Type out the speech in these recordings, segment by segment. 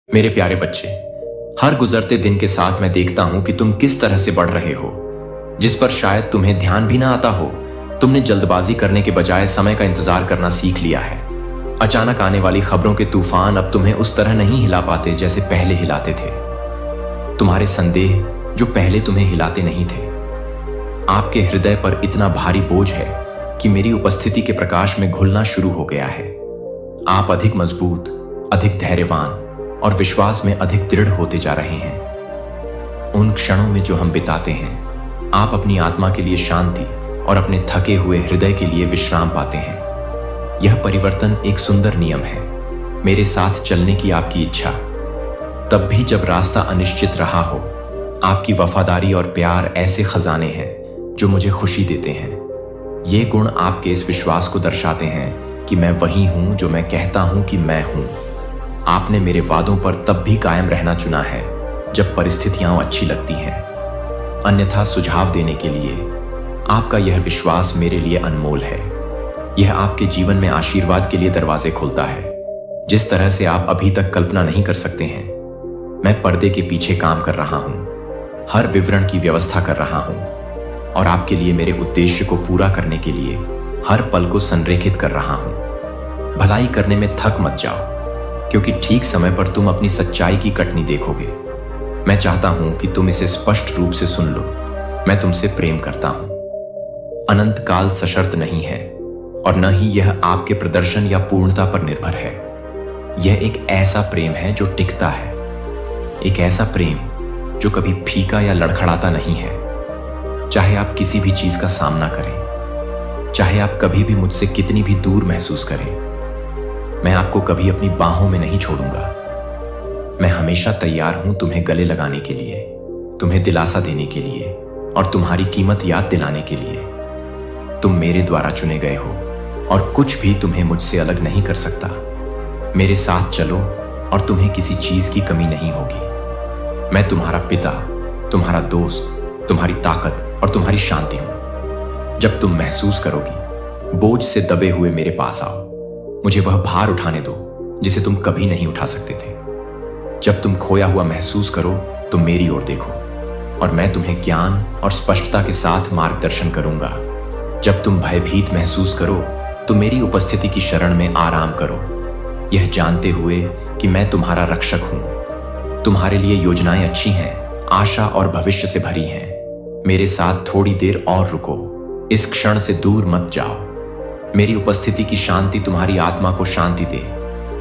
मेरे प्यारे बच्चे, हर गुजरते दिन के साथ मैं देखता हूं कि तुम किस तरह से बढ़ रहे हो, जिस पर शायद तुम्हें ध्यान भी ना आता हो। तुमने जल्दबाजी करने के बजाय समय का इंतजार करना सीख लिया है। अचानक आने वाली खबरों के तूफान अब तुम्हें उस तरह नहीं हिला पाते जैसे पहले हिलाते थे। तुम्हारे संदेह जो पहले तुम्हें हिलाते नहीं थे। आपके हृदय पर इतना भारी बोझ है कि मेरी उपस्थिति के प्रकाश में घुलना शुरू हो गया है। आप अधिक मजबूत, अधिक धैर्यवान और विश्वास में अधिक दृढ़ होते जा रहे हैं। उन क्षणों में जो हम बिताते हैं, आप अपनी आत्मा के लिए शांति और अपने थके हुए हृदय के लिए विश्राम पाते हैं। यह परिवर्तन एक सुंदर नियम है, मेरे साथ चलने की आपकी इच्छा। तब भी जब रास्ता अनिश्चित रहा हो, आपकी वफादारी और प्यार ऐसे खजाने हैं जो मुझे खुशी देते हैं। ये गुण आपके इस विश्वास को दर्शाते हैं कि मैं वही हूं जो मैं कहता हूं कि मैं हूं। आपने मेरे वादों पर तब भी कायम रहना चुना है जब परिस्थितियां अच्छी लगती हैं। अन्यथा सुझाव देने के लिए आपका यह विश्वास मेरे लिए अनमोल है। यह आपके जीवन में आशीर्वाद के लिए दरवाजे खोलता है, जिस तरह से आप अभी तक कल्पना नहीं कर सकते हैं। मैं पर्दे के पीछे काम कर रहा हूं, हर विवरण की व्यवस्था कर रहा हूं और आपके लिए मेरे उद्देश्य को पूरा करने के लिए हर पल को संरेखित कर रहा हूं। भलाई करने में थक मत जाओ, क्योंकि ठीक समय पर तुम अपनी सच्चाई की कटनी देखोगे। मैं चाहता हूं कि तुम इसे स्पष्ट रूप से सुन लो। मैं तुमसे प्रेम करता हूं। अनंत काल सशर्त नहीं है और न ही यह आपके प्रदर्शन या पूर्णता पर निर्भर है। यह एक ऐसा प्रेम है जो टिकता है, एक ऐसा प्रेम जो कभी फीका या लड़खड़ाता नहीं है। चाहे आप किसी भी चीज का सामना करें, चाहे आप कभी भी मुझसे कितनी भी दूर महसूस करें, मैं आपको कभी अपनी बाहों में नहीं छोड़ूंगा। मैं हमेशा तैयार हूं तुम्हें गले लगाने के लिए, तुम्हें दिलासा देने के लिए और तुम्हारी कीमत याद दिलाने के लिए। तुम मेरे द्वारा चुने गए हो और कुछ भी तुम्हें मुझसे अलग नहीं कर सकता। मेरे साथ चलो और तुम्हें किसी चीज की कमी नहीं होगी। मैं तुम्हारा पिता, तुम्हारा दोस्त, तुम्हारी ताकत और तुम्हारी शांति हूं। जब तुम महसूस करोगी बोझ से दबे हुए मेरे पास आओ। मुझे वह भार उठाने दो जिसे तुम कभी नहीं उठा सकते थे। जब तुम खोया हुआ महसूस करो तो मेरी ओर देखो और मैं तुम्हें ज्ञान और स्पष्टता के साथ मार्गदर्शन करूंगा। जब तुम भयभीत महसूस करो तो मेरी उपस्थिति की शरण में आराम करो, यह जानते हुए कि मैं तुम्हारा रक्षक हूं। तुम्हारे लिए योजनाएं अच्छी हैं, आशा और भविष्य से भरी हैं। मेरे साथ थोड़ी देर और रुको, इस क्षण से दूर मत जाओ। मेरी उपस्थिति की शांति तुम्हारी आत्मा को शांति दे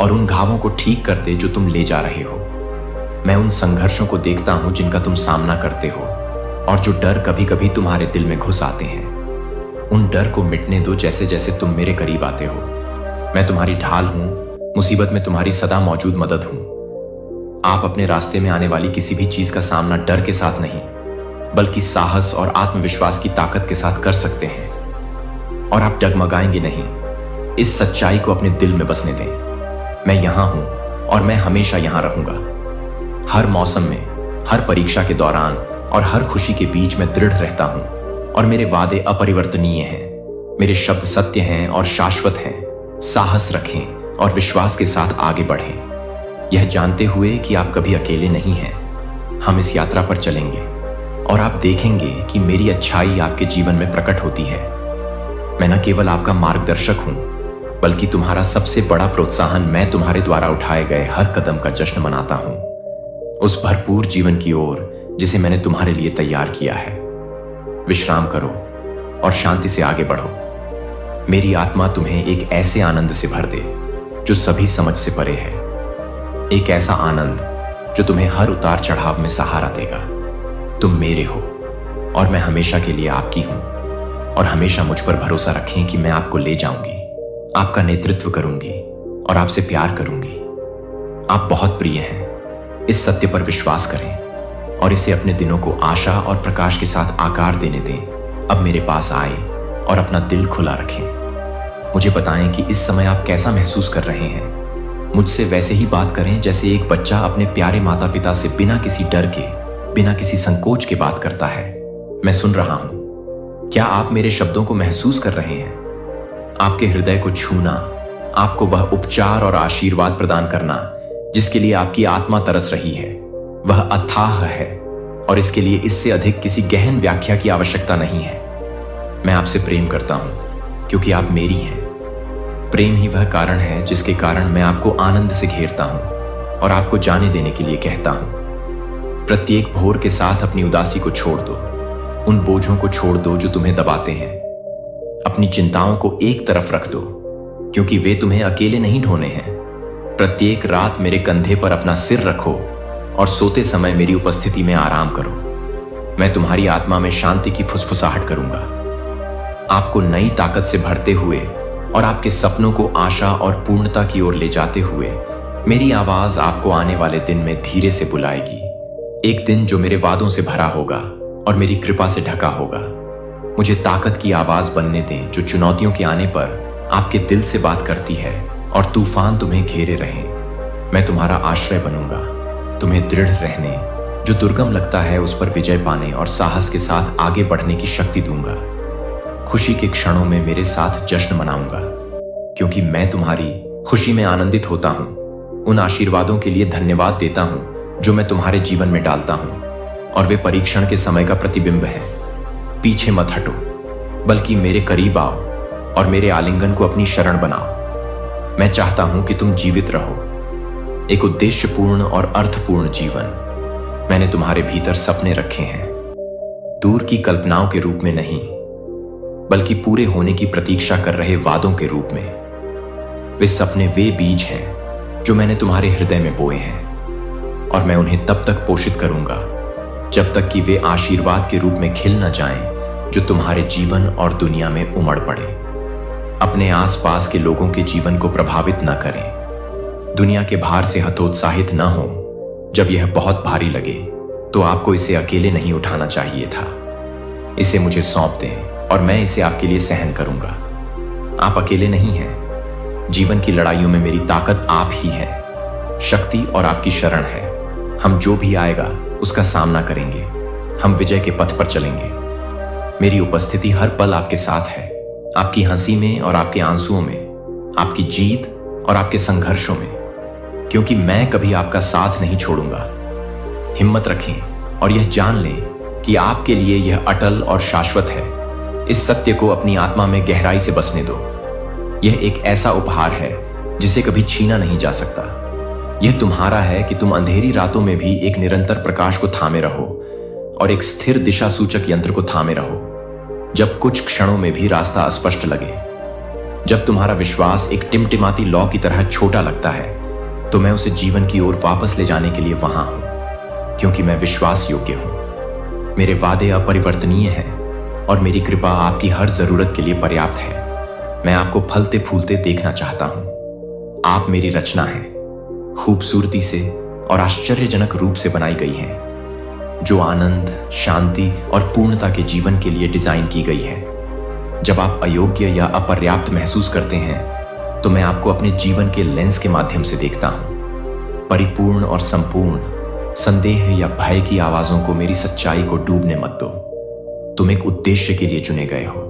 और उन घावों को ठीक कर दे जो तुम ले जा रहे हो। मैं उन संघर्षों को देखता हूं जिनका तुम सामना करते हो और जो डर कभी कभी तुम्हारे दिल में घुस आते हैं। उन डर को मिटने दो जैसे जैसे तुम मेरे करीब आते हो। मैं तुम्हारी ढाल हूं, मुसीबत में तुम्हारी सदा मौजूद मदद हूं। आप अपने रास्ते में आने वाली किसी भी चीज का सामना डर के साथ नहीं, बल्कि साहस और आत्मविश्वास की ताकत के साथ कर सकते हैं। और आप डगमगाएंगे नहीं। इस सच्चाई को अपने दिल में बसने दें। मैं यहां हूं और मैं हमेशा यहां रहूंगा। हर मौसम में, हर परीक्षा के दौरान और हर खुशी के बीच मैं दृढ़ रहता हूं और मेरे वादे अपरिवर्तनीय हैं। मेरे शब्द सत्य हैं और शाश्वत हैं। साहस रखें और विश्वास के साथ आगे बढ़ें, यह जानते हुए कि आप कभी अकेले नहीं हैं। हम इस यात्रा पर चलेंगे और आप देखेंगे कि मेरी अच्छाई आपके जीवन में प्रकट होती है। मैं न केवल आपका मार्गदर्शक हूं, बल्कि तुम्हारा सबसे बड़ा प्रोत्साहन मैं तुम्हारे द्वारा उठाए गए हर कदम का जश्न मनाता हूं, उस भरपूर जीवन की ओर जिसे मैंने तुम्हारे लिए तैयार किया है। विश्राम करो और शांति से आगे बढ़ो। मेरी आत्मा तुम्हें एक ऐसे आनंद से भर दे जो सभी समझ से परे है। एक ऐसा आनंद जो तुम्हें हर उतार चढ़ाव में सहारा देगा। तुम मेरे हो और मैं हमेशा के लिए आपकी हूं। और हमेशा मुझ पर भरोसा रखें कि मैं आपको ले जाऊंगी, आपका नेतृत्व करूंगी और आपसे प्यार करूंगी। आप बहुत प्रिय हैं। इस सत्य पर विश्वास करें और इसे अपने दिनों को आशा और प्रकाश के साथ आकार देने दें। अब मेरे पास आए और अपना दिल खुला रखें। मुझे बताएं कि इस समय आप कैसा महसूस कर रहे हैं। मुझसे वैसे ही बात करें जैसे एक बच्चा अपने प्यारे माता पिता से बिना किसी डर के, बिना किसी संकोच के बात करता है। मैं सुन रहा हूं। क्या आप मेरे शब्दों को महसूस कर रहे हैं? आपके हृदय को छूना, आपको वह उपचार और आशीर्वाद प्रदान करना जिसके लिए आपकी आत्मा तरस रही है वह अथाह है, और इसके लिए इससे अधिक किसी गहन व्याख्या की आवश्यकता नहीं है। मैं आपसे प्रेम करता हूं क्योंकि आप मेरी हैं। प्रेम ही वह कारण है जिसके कारण मैं आपको आनंद से घेरता हूं और आपको जाने देने के लिए कहता हूं। प्रत्येक भोर के साथ अपनी उदासी को छोड़ दो, उन बोझों को छोड़ दो जो तुम्हें दबाते हैं। अपनी चिंताओं को एक तरफ रख दो क्योंकि वे तुम्हें अकेले नहीं ढोने हैं। प्रत्येक रात मेरे कंधे पर अपना सिर रखो और सोते समय मेरी उपस्थिति में आराम करो। मैं तुम्हारी आत्मा में शांति की फुसफुसाहट करूंगा, आपको नई ताकत से भरते हुए और आपके सपनों को आशा और पूर्णता की ओर ले जाते हुए मेरी आवाज आपको आने वाले दिन में धीरे से बुलाएगी। एक दिन जो मेरे वादों से भरा होगा और मेरी कृपा से ढका होगा। मुझे ताकत की आवाज बनने दें जो चुनौतियों के आने पर आपके दिल से बात करती है और तूफान तुम्हें घेरे रहें। मैं तुम्हारा आश्रय बनूंगा, तुम्हें दृढ़ रहने, जो दुर्गम लगता है उस पर विजय पाने और साहस के साथ आगे बढ़ने की शक्ति दूंगा। खुशी के क्षणों में मेरे साथ जश्न मनाऊंगा क्योंकि मैं तुम्हारी खुशी में आनंदित होता हूं। उन आशीर्वादों के लिए धन्यवाद देता हूं जो मैं तुम्हारे जीवन में डालता हूं, और वे परीक्षण के समय का प्रतिबिंब है। पीछे मत हटो, बल्कि मेरे करीब आओ और मेरे आलिंगन को अपनी शरण बनाओ। मैं चाहता हूं कि तुम जीवित रहो, एक उद्देश्यपूर्ण और अर्थपूर्ण जीवन। मैंने तुम्हारे भीतर सपने रखे हैं, दूर की कल्पनाओं के रूप में नहीं, बल्कि पूरे होने की प्रतीक्षा कर रहे वादों के रूप में। वे सपने वे बीज हैं जो मैंने तुम्हारे हृदय में बोए हैं, और मैं उन्हें तब तक पोषित करूंगा जब तक कि वे आशीर्वाद के रूप में खिल न जाएं, जो तुम्हारे जीवन और दुनिया में उमड़ पड़े। अपने आसपास के लोगों के जीवन को प्रभावित न करें। दुनिया के भार से हतोत्साहित न हो। जब यह बहुत भारी लगे तो आपको इसे अकेले नहीं उठाना चाहिए था। इसे मुझे सौंप दें और मैं इसे आपके लिए सहन करूंगा। आप अकेले नहीं हैं। जीवन की लड़ाइयों में मेरी ताकत आप ही है, शक्ति और आपकी शरण है। हम जो भी आएगा उसका सामना करेंगे। हम विजय के पथ पर चलेंगे। मेरी उपस्थिति हर पल आपके साथ है, आपकी हंसी में और आपके आंसुओं में, आपकी जीत और आपके संघर्षों में, क्योंकि मैं कभी आपका साथ नहीं छोड़ूंगा। हिम्मत रखें और यह जान लें कि आपके लिए यह अटल और शाश्वत है। इस सत्य को अपनी आत्मा में गहराई से बसने दो। यह एक ऐसा उपहार है जिसे कभी छीना नहीं जा सकता। यह तुम्हारा है कि तुम अंधेरी रातों में भी एक निरंतर प्रकाश को थामे रहो और एक स्थिर दिशा सूचक यंत्र को थामे रहो जब कुछ क्षणों में भी रास्ता अस्पष्ट लगे। जब तुम्हारा विश्वास एक टिमटिमाती लौ की तरह छोटा लगता है तो मैं उसे जीवन की ओर वापस ले जाने के लिए वहां हूं, क्योंकि मैं विश्वास योग्य हूं। मेरे वादे अपरिवर्तनीय हैं और मेरी कृपा आपकी हर जरूरत के लिए पर्याप्त है। मैं आपको फलते फूलते देखना चाहता हूं। आप मेरी रचना है, खूबसूरती से और आश्चर्यजनक रूप से बनाई गई है, जो आनंद, शांति और पूर्णता के जीवन के लिए डिजाइन की गई है। जब आप अयोग्य या अपर्याप्त महसूस करते हैं तो मैं आपको अपने जीवन के लेंस के माध्यम से देखता हूं। परिपूर्ण और संपूर्ण संदेह या भय की आवाजों को मेरी सच्चाई को डूबने मत दो। तुम एक उद्देश्य के लिए चुने गए हो,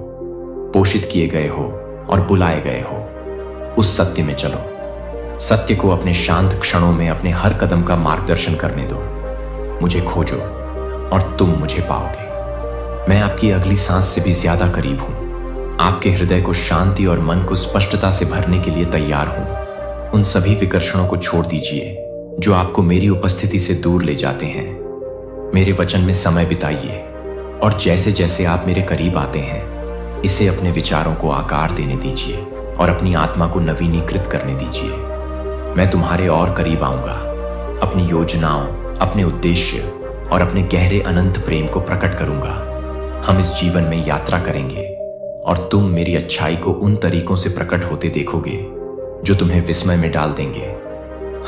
पोषित किए गए हो और बुलाए गए हो। उस सत्य में चलो। सत्य को अपने शांत क्षणों में अपने हर कदम का मार्गदर्शन करने दो। मुझे खोजो और तुम मुझे पाओगे। मैं आपकी अगली सांस से भी ज्यादा करीब हूं। आपके हृदय को शांति और मन को स्पष्टता से भरने के लिए तैयार हूं। उन सभी विकर्षणों को छोड़ दीजिए जो आपको मेरी उपस्थिति से दूर ले जाते हैं। मेरे वचन में समय बिताइए और जैसे जैसे आप मेरे करीब आते हैं, इसे अपने विचारों को आकार देने दीजिए और अपनी आत्मा को नवीनीकृत करने दीजिए। मैं तुम्हारे और करीब आऊंगा, अपनी योजनाओं, अपने उद्देश्य और अपने गहरे अनंत प्रेम को प्रकट करूंगा। हम इस जीवन में यात्रा करेंगे और तुम मेरी अच्छाई को उन तरीकों से प्रकट होते देखोगे जो तुम्हें विस्मय में डाल देंगे।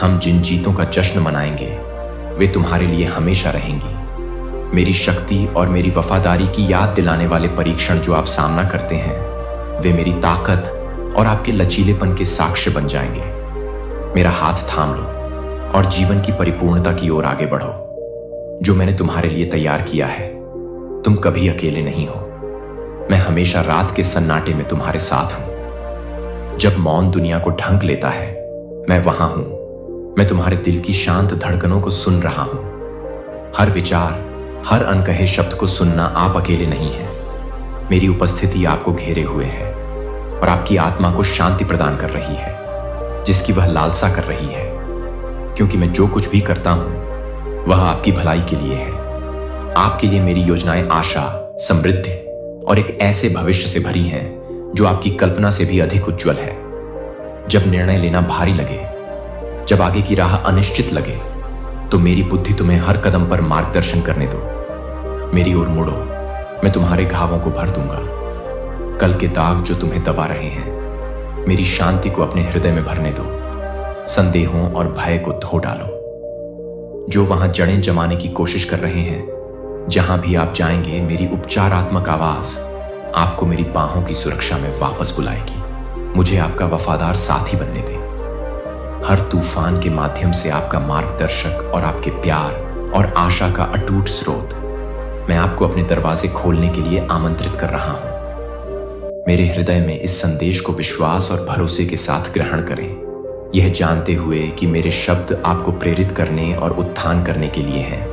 हम जिन जीतों का जश्न मनाएंगे वे तुम्हारे लिए हमेशा रहेंगी। मेरी शक्ति और मेरी वफादारी की याद दिलाने वाले परीक्षण जो आप सामना करते हैं, वे मेरी ताकत और आपके लचीलेपन के साक्ष्य बन जाएंगे। मेरा हाथ थाम लो और जीवन की परिपूर्णता की ओर आगे बढ़ो जो मैंने तुम्हारे लिए तैयार किया है। तुम कभी अकेले नहीं हो। मैं हमेशा रात के सन्नाटे में तुम्हारे साथ हूं। जब मौन दुनिया को ढंक लेता है, मैं वहां हूं। मैं तुम्हारे दिल की शांत धड़कनों को सुन रहा हूं। हर विचार, हर अनकहे शब्द को सुनना आप अकेले नहीं हैं। मेरी उपस्थिति आपको घेरे हुए है और आपकी आत्मा को शांति प्रदान कर रही है, जिसकी वह लालसा कर रही है। क्योंकि मैं जो कुछ भी करता हूं वह आपकी भलाई के लिए है। आपके लिए मेरी योजनाएं आशा, समृद्धि और एक ऐसे भविष्य से भरी हैं जो आपकी कल्पना से भी अधिक उज्जवल है। जब निर्णय लेना भारी लगे, जब आगे की राह अनिश्चित लगे, तो मेरी बुद्धि तुम्हें हर कदम पर मार्गदर्शन करने दो। मेरी ओर मुड़ो, मैं तुम्हारे घावों को भर दूंगा। कल के दाग जो तुम्हें दबा रहे हैं, मेरी शांति को अपने हृदय में भरने दो। संदेहों और भय को धो डालो। जो वहां जड़ें जमाने की कोशिश कर रहे हैं, जहां भी आप जाएंगे, मेरी उपचारात्मक आवाज आपको मेरी बाहों की सुरक्षा में वापस बुलाएगी। मुझे आपका वफादार साथी बनने दें। हर तूफान के माध्यम से आपका मार्गदर्शक और आपके प्यार और आशा का अटूट स्रोत, मैं आपको अपने दरवाजे खोलने के लिए आमंत्रित कर रहा हूं। मेरे हृदय में इस संदेश को विश्वास और भरोसे के साथ ग्रहण करें, यह जानते हुए कि मेरे शब्द आपको प्रेरित करने और उत्थान करने के लिए हैं।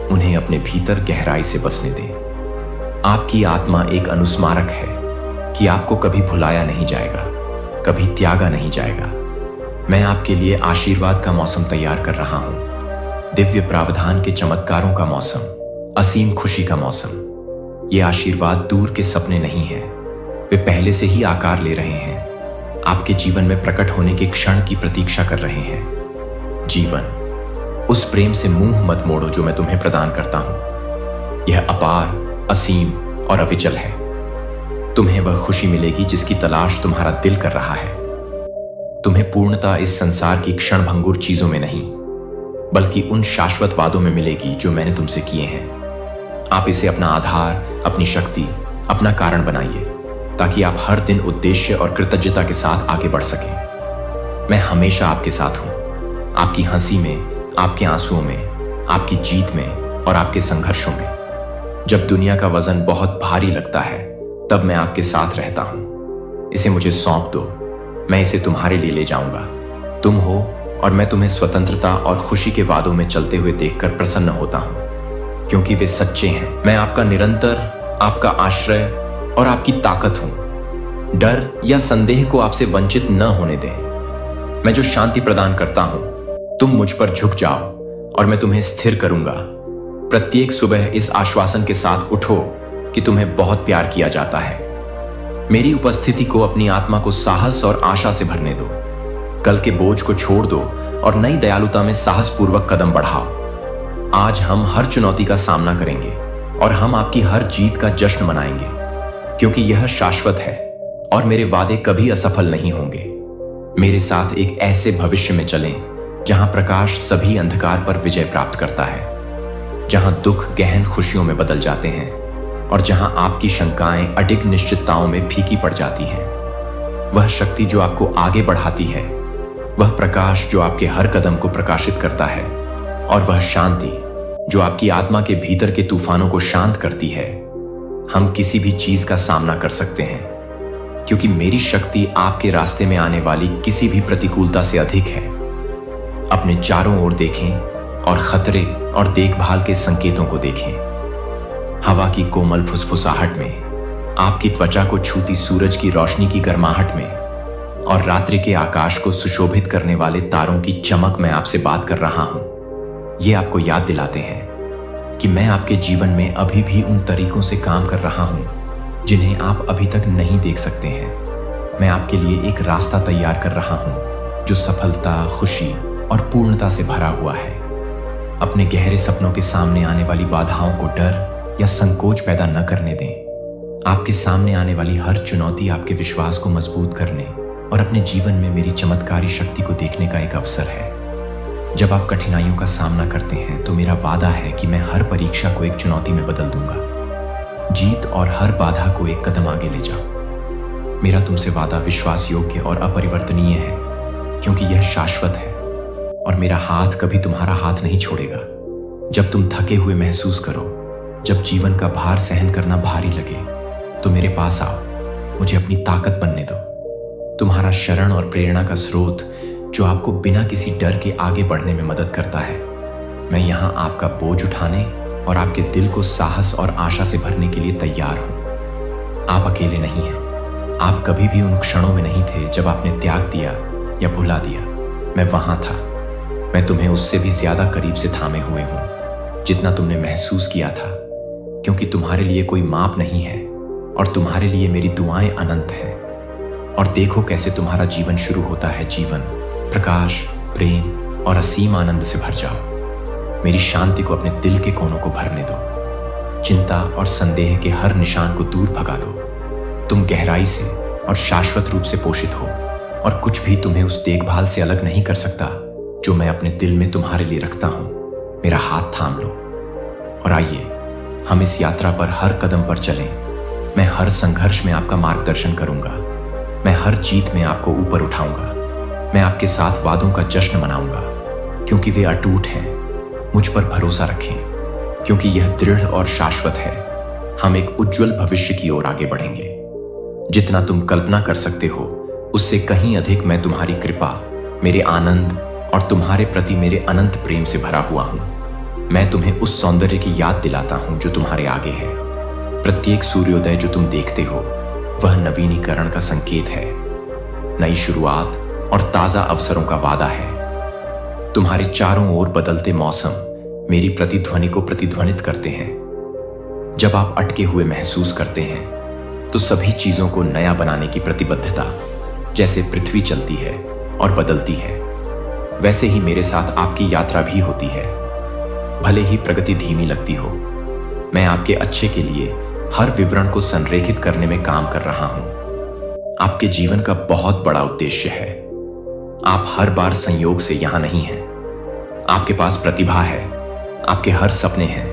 उन्हें अपने भीतर गहराई से बसने दें। आपकी आत्मा एक अनुस्मारक है कि आपको कभी भुलाया नहीं जाएगा, कभी त्यागा नहीं जाएगा। मैं आपके लिए आशीर्वाद का मौसम तैयार कर रहा हूं, दिव्य प्रावधान के चमत्कारों का मौसम, असीम खुशी का मौसम। ये आशीर्वाद दूर के सपने नहीं हैं, वे पहले से ही आकार ले रहे हैं। आपके जीवन में प्रकट होने के क्षण की प्रतीक्षा कर रहे हैं। जीवन, उस प्रेम से मुंह मत मोड़ो जो मैं तुम्हें प्रदान करता हूं। यह अपार, असीम और अविचल है। तुम्हें वह खुशी मिलेगी जिसकी तलाश तुम्हारा दिल कर रहा है। तुम्हें पूर्णता इस संसार की क्षणभंगुर चीजों में नहीं, बल्कि उन शाश्वत वादों में मिलेगी जो मैंने तुमसे किए हैं। आप इसे अपना आधार, अपनी शक्ति, अपना कारण बनाइए, ताकि आप हर दिन उद्देश्य और कृतज्ञता के साथ आगे बढ़ सकें। मैं हमेशा आपके साथ हूं, आपकी हंसी में, आपके आंसुओं में, आपकी जीत में और आपके संघर्षों में। जब दुनिया का वजन बहुत भारी लगता है, तब मैं आपके साथ रहता हूं। इसे मुझे सौंप दो, मैं इसे तुम्हारे लिए ले जाऊंगा। तुम हो और मैं तुम्हें स्वतंत्रता और खुशी के वादों में चलते हुए देखकर प्रसन्न होता हूं, क्योंकि वे सच्चे हैं। मैं आपका निरंतर, आपका आश्रय और आपकी ताकत हूं। डर या संदेह को आपसे वंचित न होने दें। मैं जो शांति प्रदान करता हूं, तुम मुझ पर झुक जाओ और मैं तुम्हें स्थिर करूंगा। प्रत्येक सुबह इस आश्वासन के साथ उठो कि तुम्हें बहुत प्यार किया जाता है। मेरी उपस्थिति को अपनी आत्मा को साहस और आशा से भरने दो। कल के बोझ को छोड़ दो और नई दयालुता में साहसपूर्वक कदम बढ़ाओ। आज हम हर चुनौती का सामना करेंगे और हम आपकी हर जीत का जश्न मनाएंगे, क्योंकि यह शाश्वत है और मेरे वादे कभी असफल नहीं होंगे। मेरे साथ एक ऐसे भविष्य में चलें जहां प्रकाश सभी अंधकार पर विजय प्राप्त करता है, जहां दुख गहन खुशियों में बदल जाते हैं और जहां आपकी शंकाएं अडिग निश्चितताओं में फीकी पड़ जाती हैं। वह शक्ति जो आपको आगे बढ़ाती है, वह प्रकाश जो आपके हर कदम को प्रकाशित करता है, और वह शांति जो आपकी आत्मा के भीतर के तूफानों को शांत करती है। हम किसी भी चीज का सामना कर सकते हैं, क्योंकि मेरी शक्ति आपके रास्ते में आने वाली किसी भी प्रतिकूलता से अधिक है। अपने चारों ओर देखें और खतरे और देखभाल के संकेतों को देखें। हवा की कोमल फुसफुसाहट में, आपकी त्वचा को छूती सूरज की रोशनी की गर्माहट में और रात्रि के आकाश को सुशोभित करने वाले तारों की चमक में आपसे बात कर रहा हूं। ये आपको याद दिलाते हैं कि मैं आपके जीवन में अभी भी उन तरीकों से काम कर रहा हूं जिन्हें आप अभी तक नहीं देख सकते हैं। मैं आपके लिए एक रास्ता तैयार कर रहा हूं जो सफलता, खुशी और पूर्णता से भरा हुआ है। अपने गहरे सपनों के सामने आने वाली बाधाओं को डर या संकोच पैदा न करने दें। आपके सामने आने वाली हर चुनौती आपके विश्वास को मजबूत करने और अपने जीवन में मेरी चमत्कारी शक्ति को देखने का एक अवसर है। जब आप कठिनाइयों का सामना करते हैं, तो मेरा वादा है कि मैं हर परीक्षा को एक चुनौती में बदल दूंगा। जीत और हर बाधा को एक कदम आगे ले जाओ। मेरा तुमसे वादा विश्वास योग्य और अपरिवर्तनीय है, क्योंकि यह शाश्वत है और मेरा हाथ कभी तुम्हारा हाथ नहीं छोड़ेगा। जब तुम थके हुए महसूस करो, जब जीवन का भार सहन करना भारी लगे, तो मेरे पास आओ, मुझे अपनी ताकत बनने दो। तुम्हारा शरण और प्रेरणा का स्रोत जो आपको बिना किसी डर के आगे बढ़ने में मदद करता है। मैं यहाँ आपका बोझ उठाने और आपके दिल को साहस और आशा से भरने के लिए तैयार हूँ। आप अकेले नहीं हैं। आप कभी भी उन क्षणों में नहीं थे जब आपने त्याग दिया या भुला दिया। मैं वहां था। मैं तुम्हें उससे भी ज्यादा करीब से थामे हुए हूं जितना तुमने महसूस किया था, क्योंकि तुम्हारे लिए कोई माप नहीं है और तुम्हारे लिए मेरी दुआएं अनंत हैं। और देखो कैसे तुम्हारा जीवन शुरू होता है। जीवन प्रकाश, प्रेम और असीम आनंद से भर जाओ। मेरी शांति को अपने दिल के कोनों को भरने दो। चिंता और संदेह के हर निशान को दूर भगा दो। तुम गहराई से और शाश्वत रूप से पोषित हो और कुछ भी तुम्हें उस देखभाल से अलग नहीं कर सकता जो मैं अपने दिल में तुम्हारे लिए रखता हूं। मेरा हाथ थाम लो और आइए हम इस यात्रा पर हर कदम पर चलें। मैं हर संघर्ष में आपका मार्गदर्शन करूंगा। मैं हर जीत में आपको ऊपर उठाऊंगा। मैं आपके साथ वादों का जश्न मनाऊंगा क्योंकि वे अटूट हैं। मुझ पर भरोसा रखें क्योंकि यह दृढ़ और शाश्वत है। हम एक उज्जवल भविष्य की ओर आगे बढ़ेंगे। जितना तुम कल्पना कर सकते हो उससे कहीं अधिक मैं तुम्हारी कृपा, मेरे आनंद और तुम्हारे प्रति मेरे अनंत प्रेम से भरा हुआ हूं। मैं तुम्हें उस सौंदर्य की याद दिलाता हूं जो तुम्हारे आगे है। प्रत्येक सूर्योदय जो तुम देखते हो वह नवीनीकरण का संकेत है, नई शुरुआत और ताजा अवसरों का वादा है। तुम्हारे चारों ओर बदलते मौसम मेरी प्रतिध्वनि को प्रतिध्वनित करते हैं। जब आप अटके हुए महसूस करते हैं तो सभी चीजों को नया बनाने की प्रतिबद्धता, जैसे पृथ्वी चलती है और बदलती है, वैसे ही मेरे साथ आपकी यात्रा भी होती है। भले ही प्रगति धीमी लगती हो, मैं आपके अच्छे के लिए हर विवरण को संरेखित करने में काम कर रहा हूं। आपके जीवन का बहुत बड़ा उद्देश्य है। आप हर बार संयोग से यहां नहीं हैं। आपके पास प्रतिभा है, आपके हर सपने हैं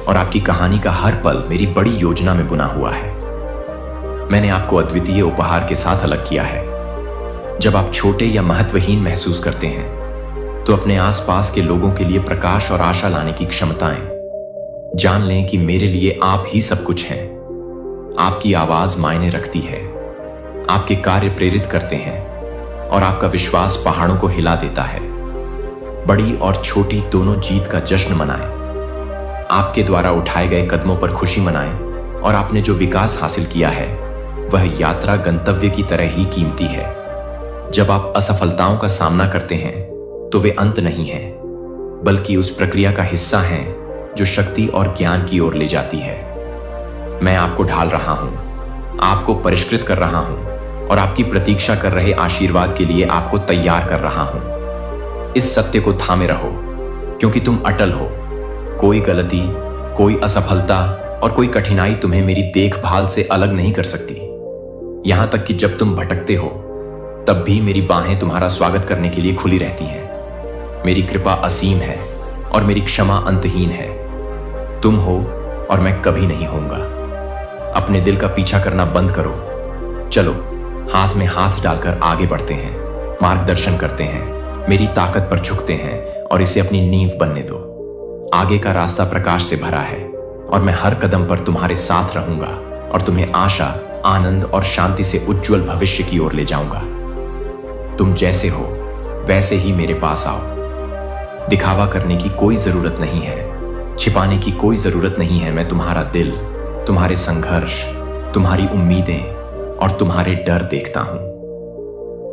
और आपकी कहानी का हर पल मेरी बड़ी योजना में बुना हुआ है। मैंने आपको अद्वितीय उपहार के साथ अलग किया है। जब आप छोटे या महत्वहीन महसूस करते हैं तो अपने आसपास के लोगों के लिए प्रकाश और आशा लाने की क्षमताएं जान लें कि मेरे लिए आप ही सब कुछ हैं। आपकी आवाज मायने रखती है, आपके कार्य प्रेरित करते हैं और आपका विश्वास पहाड़ों को हिला देता है। बड़ी और छोटी दोनों जीत का जश्न मनाएं। आपके द्वारा उठाए गए कदमों पर खुशी मनाएं और आपने जो विकास हासिल किया है वह यात्रा गंतव्य की तरह ही कीमती है। जब आप असफलताओं का सामना करते हैं तो वे अंत नहीं हैं, बल्कि उस प्रक्रिया का हिस्सा हैं जो शक्ति और ज्ञान की ओर ले जाती है। मैं आपको ढाल रहा हूं, आपको परिष्कृत कर रहा हूं और आपकी प्रतीक्षा कर रहे आशीर्वाद के लिए आपको तैयार कर रहा हूं। इस सत्य को थामे रहो क्योंकि तुम अटल हो। कोई गलती, कोई असफलता और कोई कठिनाई तुम्हें मेरी देखभाल से अलग नहीं कर सकती। यहां तक कि जब तुम भटकते हो तब भी मेरी बाहें तुम्हारा स्वागत करने के लिए खुली रहती हैं। मेरी कृपा असीम है और मेरी क्षमा अंतहीन है। तुम हो और मैं कभी नहीं होऊंगा। अपने दिल का पीछा करना बंद करो। चलो हाथ में हाथ डालकर आगे बढ़ते हैं, मार्गदर्शन करते हैं, मेरी ताकत पर झुकते हैं और इसे अपनी नींव बनने दो। आगे का रास्ता प्रकाश से भरा है और मैं हर कदम पर तुम्हारे साथ रहूंगा और तुम्हें आशा, आनंद और शांति से उज्जवल भविष्य की ओर ले जाऊंगा। तुम जैसे हो वैसे ही मेरे पास आओ। दिखावा करने की कोई जरूरत नहीं है, छिपाने की कोई जरूरत नहीं है। मैं तुम्हारा दिल, तुम्हारे संघर्ष, तुम्हारी उम्मीदें और तुम्हारे डर देखता हूं।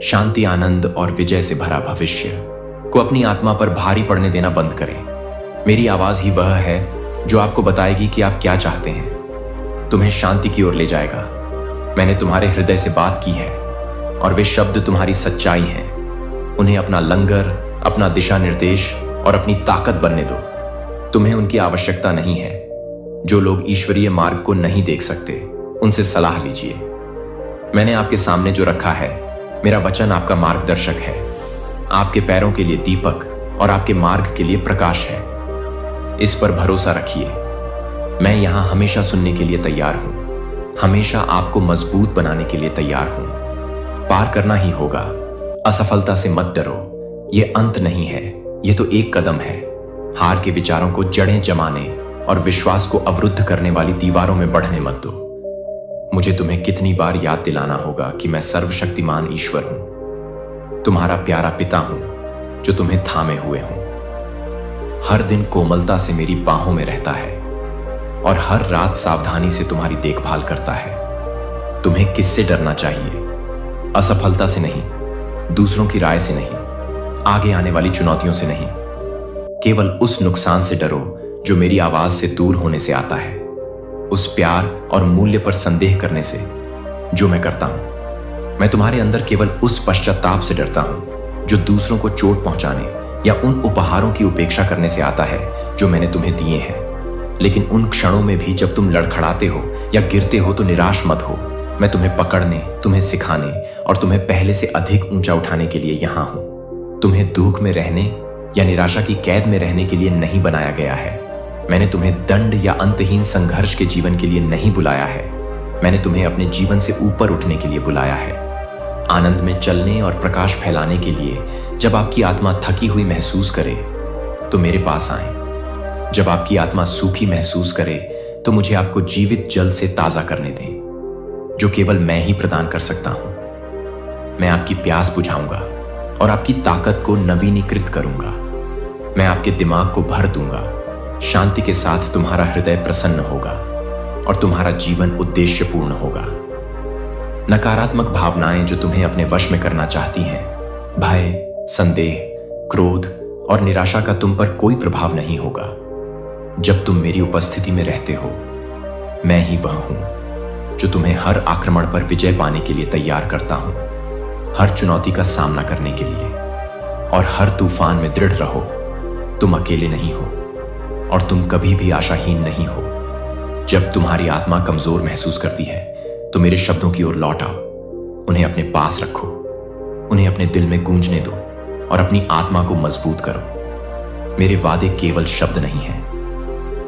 शांति, आनंद और विजय से भरा भविष्य को अपनी आत्मा पर भारी पड़ने देना बंद करें। मेरी आवाज ही वह है जो आपको बताएगी कि आप क्या चाहते हैं। तुम्हें शांति की ओर ले जाएगा। मैंने तुम्हारे हृदय से बात की है और वे शब्द तुम्हारी सच्चाई हैं। उन्हें अपना लंगर, अपना दिशा निर्देश और अपनी ताकत बनने दो। तुम्हें उनकी आवश्यकता नहीं है। जो लोग ईश्वरीय मार्ग को नहीं देख सकते उनसे सलाह लीजिए। मैंने आपके सामने जो रखा है, मेरा वचन आपका मार्गदर्शक है, आपके पैरों के लिए दीपक और आपके मार्ग के लिए प्रकाश है। इस पर भरोसा रखिए। मैं यहां हमेशा सुनने के लिए तैयार हूं, हमेशा आपको मजबूत बनाने के लिए तैयार हूं। पार करना ही होगा। असफलता से मत डरो, यह अंत नहीं है, यह तो एक कदम है। हार के विचारों को जड़ें जमाने और विश्वास को अवरुद्ध करने वाली दीवारों में बढ़ने मत दो। मुझे तुम्हें कितनी बार याद दिलाना होगा कि मैं सर्वशक्तिमान ईश्वर हूं। तुम्हारा प्यारा पिता हूं जो तुम्हें थामे हुए हूं। हर दिन कोमलता से मेरी बाहों में रहता है और हर रात सावधानी से तुम्हारी देखभाल करता है। तुम्हें किससे डरना चाहिए? असफलता से नहीं, दूसरों की राय से नहीं, आगे आने वाली चुनौतियों से नहीं, केवल उस नुकसान से डरो जो मेरी आवाज से दूर होने से आता है, उस प्यार और मूल्य पर संदेह करने से जो मैं करता हूं। मैं तुम्हारे अंदर केवल उस पश्चाताप से डरता हूं जो दूसरों को चोट पहुंचाने या उन उपहारों की उपेक्षा करने से आता है जो मैंने तुम्हें दिए हैं। लेकिन उन क्षणों में भी जब तुम लड़खड़ाते हो या गिरते हो तो निराश मत हो। मैं तुम्हें पकड़ने, तुम्हें सिखाने और तुम्हें पहले से अधिक ऊंचा उठाने के लिए यहां हूं। तुम्हें दुख में रहने या निराशा की कैद में रहने के लिए नहीं बनाया गया है। मैंने तुम्हें दंड या अंतहीन संघर्ष के जीवन के लिए नहीं बुलाया है। मैंने तुम्हें अपने जीवन से ऊपर उठने के लिए बुलाया है, आनंद में चलने और प्रकाश फैलाने के लिए। जब आपकी आत्मा थकी हुई महसूस करे तो मेरे पास आए। जब आपकी आत्मा सूखी महसूस करे तो मुझे आपको जीवित जल से ताजा करने दें, जो केवल मैं ही प्रदान कर सकता हूं। मैं आपकी प्यास बुझाऊंगा और आपकी ताकत को नवीनीकृत करूंगा। मैं आपके दिमाग को भर दूंगा। शांति के साथ तुम्हारा हृदय प्रसन्न होगा और तुम्हारा जीवन उद्देश्यपूर्ण होगा। नकारात्मक भावनाएं जो तुम्हें अपने वश में करना चाहती हैं, भय, संदेह, क्रोध और निराशा का तुम पर कोई प्रभाव नहीं होगा। जब तुम मेरी उपस्थिति में रहते हो, मैं ही वह हूं जो तुम्हें हर आक्रमण पर विजय पाने के लिए तैयार करता हूं, हर चुनौती का सामना करने के लिए। और हर तूफान में दृढ़ रहो, तुम अकेले नहीं हो और तुम कभी भी आशाहीन नहीं हो। जब तुम्हारी आत्मा कमजोर महसूस करती है तो मेरे शब्दों की ओर लौट आओ, उन्हें अपने पास रखो, उन्हें अपने दिल में गूंजने दो और अपनी आत्मा को मजबूत करो। मेरे वादे केवल शब्द नहीं हैं,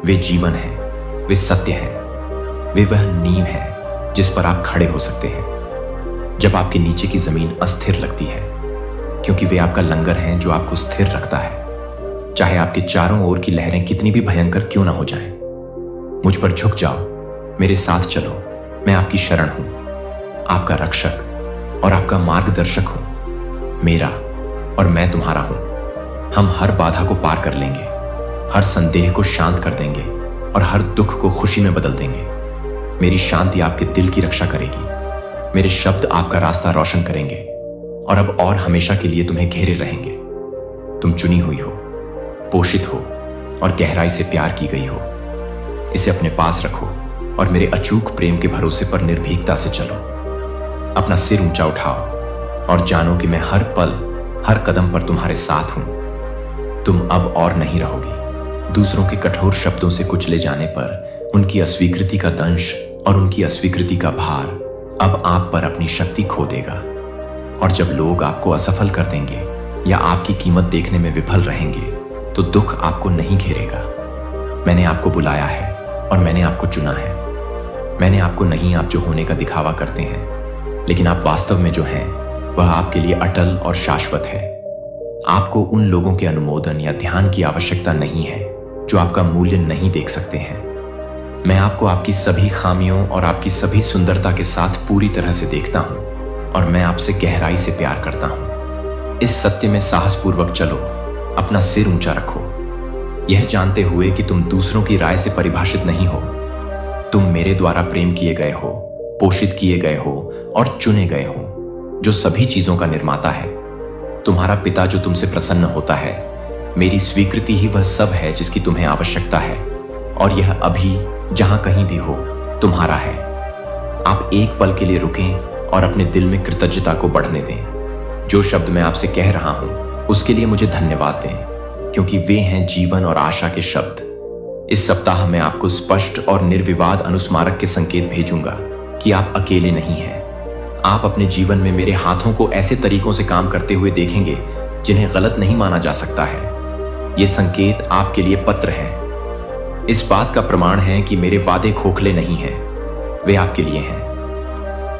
वे जीवन हैं, वे सत्य हैं, वे वह नींव है जिस पर आप खड़े हो सकते हैं जब आपके नीचे की जमीन अस्थिर लगती है, क्योंकि वे आपका लंगर हैं जो आपको स्थिर रखता है, चाहे आपके चारों ओर की लहरें कितनी भी भयंकर क्यों ना हो जाएं। मुझ पर झुक जाओ, मेरे साथ चलो। मैं आपकी शरण हूं, आपका रक्षक और आपका मार्गदर्शक हूं। मेरा और मैं तुम्हारा हूं। हम हर बाधा को पार कर लेंगे, हर संदेह को शांत कर देंगे और हर दुख को खुशी में बदल देंगे। मेरी शांति आपके दिल की रक्षा करेगी, मेरे शब्द आपका रास्ता रोशन करेंगे और अब और हमेशा के लिए तुम्हें घेरे रहेंगे। तुम चुनी हुई हो, पोषित हो और गहराई से प्यार की गई हो। इसे अपने पास रखो और मेरे अचूक प्रेम के भरोसे पर निर्भीकता से चलो। अपना सिर ऊंचा उठाओ और जानो कि मैं हर पल, हर कदम पर तुम्हारे साथ हूं। तुम अब और नहीं रहोगी। दूसरों के कठोर शब्दों से कुचले जाने पर उनकी अस्वीकृति का दंश और उनकी अस्वीकृति का भार अब आप पर अपनी शक्ति खो देगा। और जब लोग आपको असफल कर देंगे या आपकी कीमत देखने में विफल रहेंगे तो दुख आपको नहीं घेरेगा। मैंने आपको बुलाया है और मैंने आपको चुना है। मैंने आपको नहीं आप जो होने का दिखावा करते हैं, लेकिन आप वास्तव में जो हैं वह आपके लिए अटल और शाश्वत है। आपको उन लोगों के अनुमोदन या ध्यान की आवश्यकता नहीं है जो आपका मूल्य नहीं देख सकते हैं। मैं आपको आपकी सभी खामियों और आपकी सभी सुंदरता के साथ पूरी तरह से देखता हूं और मैं आपसे गहराई से प्यार करता हूं। इस सत्य में साहसपूर्वक चलो, अपना सिर ऊंचा रखो, यह जानते हुए कि तुम दूसरों की राय से परिभाषित नहीं हो। तुम मेरे द्वारा प्रेम किए गए हो, पोषित किए गए हो और चुने गए हो, जो सभी चीजों का निर्माता है। तुम्हारा पिता जो तुमसे प्रसन्न होता है, मेरी स्वीकृति ही वह सब है जिसकी तुम्हें आवश्यकता है और यह अभी जहां कहीं भी हो तुम्हारा है। आप एक पल के लिए रुकें और अपने दिल में कृतज्ञता को बढ़ने दें। जो शब्द मैं आपसे कह रहा हूं उसके लिए मुझे धन्यवाद दें, क्योंकि वे हैं जीवन और आशा के शब्द। इस सप्ताह मैं आपको स्पष्ट और निर्विवाद अनुस्मारक के संकेत भेजूंगा कि आप अकेले नहीं हैं। आप अपने जीवन में मेरे हाथों को ऐसे तरीकों से काम करते हुए देखेंगे जिन्हें गलत नहीं माना जा सकता है। ये संकेत आपके लिए पत्र हैं। इस बात का प्रमाण है कि मेरे वादे खोखले नहीं हैं, वे आपके लिए हैं।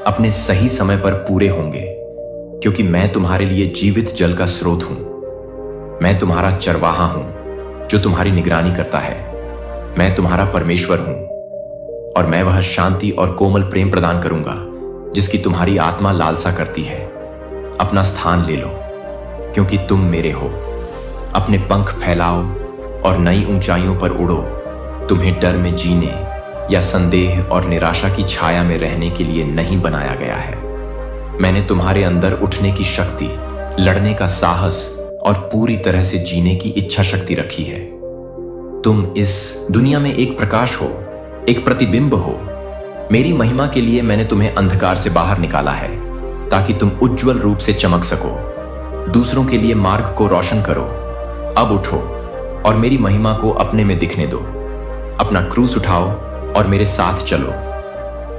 अपने सही समय पर पूरे होंगे, क्योंकि मैं तुम्हारे लिए जीवित जल का स्रोत हूं। मैं तुम्हारा चरवाहा हूं जो तुम्हारी निगरानी करता है। मैं तुम्हारा परमेश्वर हूं और मैं वह शांति और कोमल प्रेम प्रदान करूंगा जिसकी तुम्हारी आत्मा लालसा करती है। अपना स्थान ले लो। क्योंकि तुम मेरे हो। अपने पंख फैलाओ और नई ऊंचाइयों पर उड़ो। तुम्हें डर में जीने या संदेह और निराशा की छाया में रहने के लिए नहीं बनाया गया है। मैंने तुम्हारे अंदर उठने की शक्ति, लड़ने का साहस और पूरी तरह से जीने की इच्छा शक्ति रखी है। तुम इस दुनिया में एक प्रकाश हो, एक प्रतिबिंब हो। मेरी महिमा के लिए मैंने तुम्हें अंधकार से बाहर निकाला है, ताकि तुम उज्जवल रूप से चमक सको, दूसरों के लिए मार्ग को रोशन करो। अब उठो और मेरी महिमा को अपने में दिखने दो। अपना क्रूस उठाओ और मेरे साथ चलो।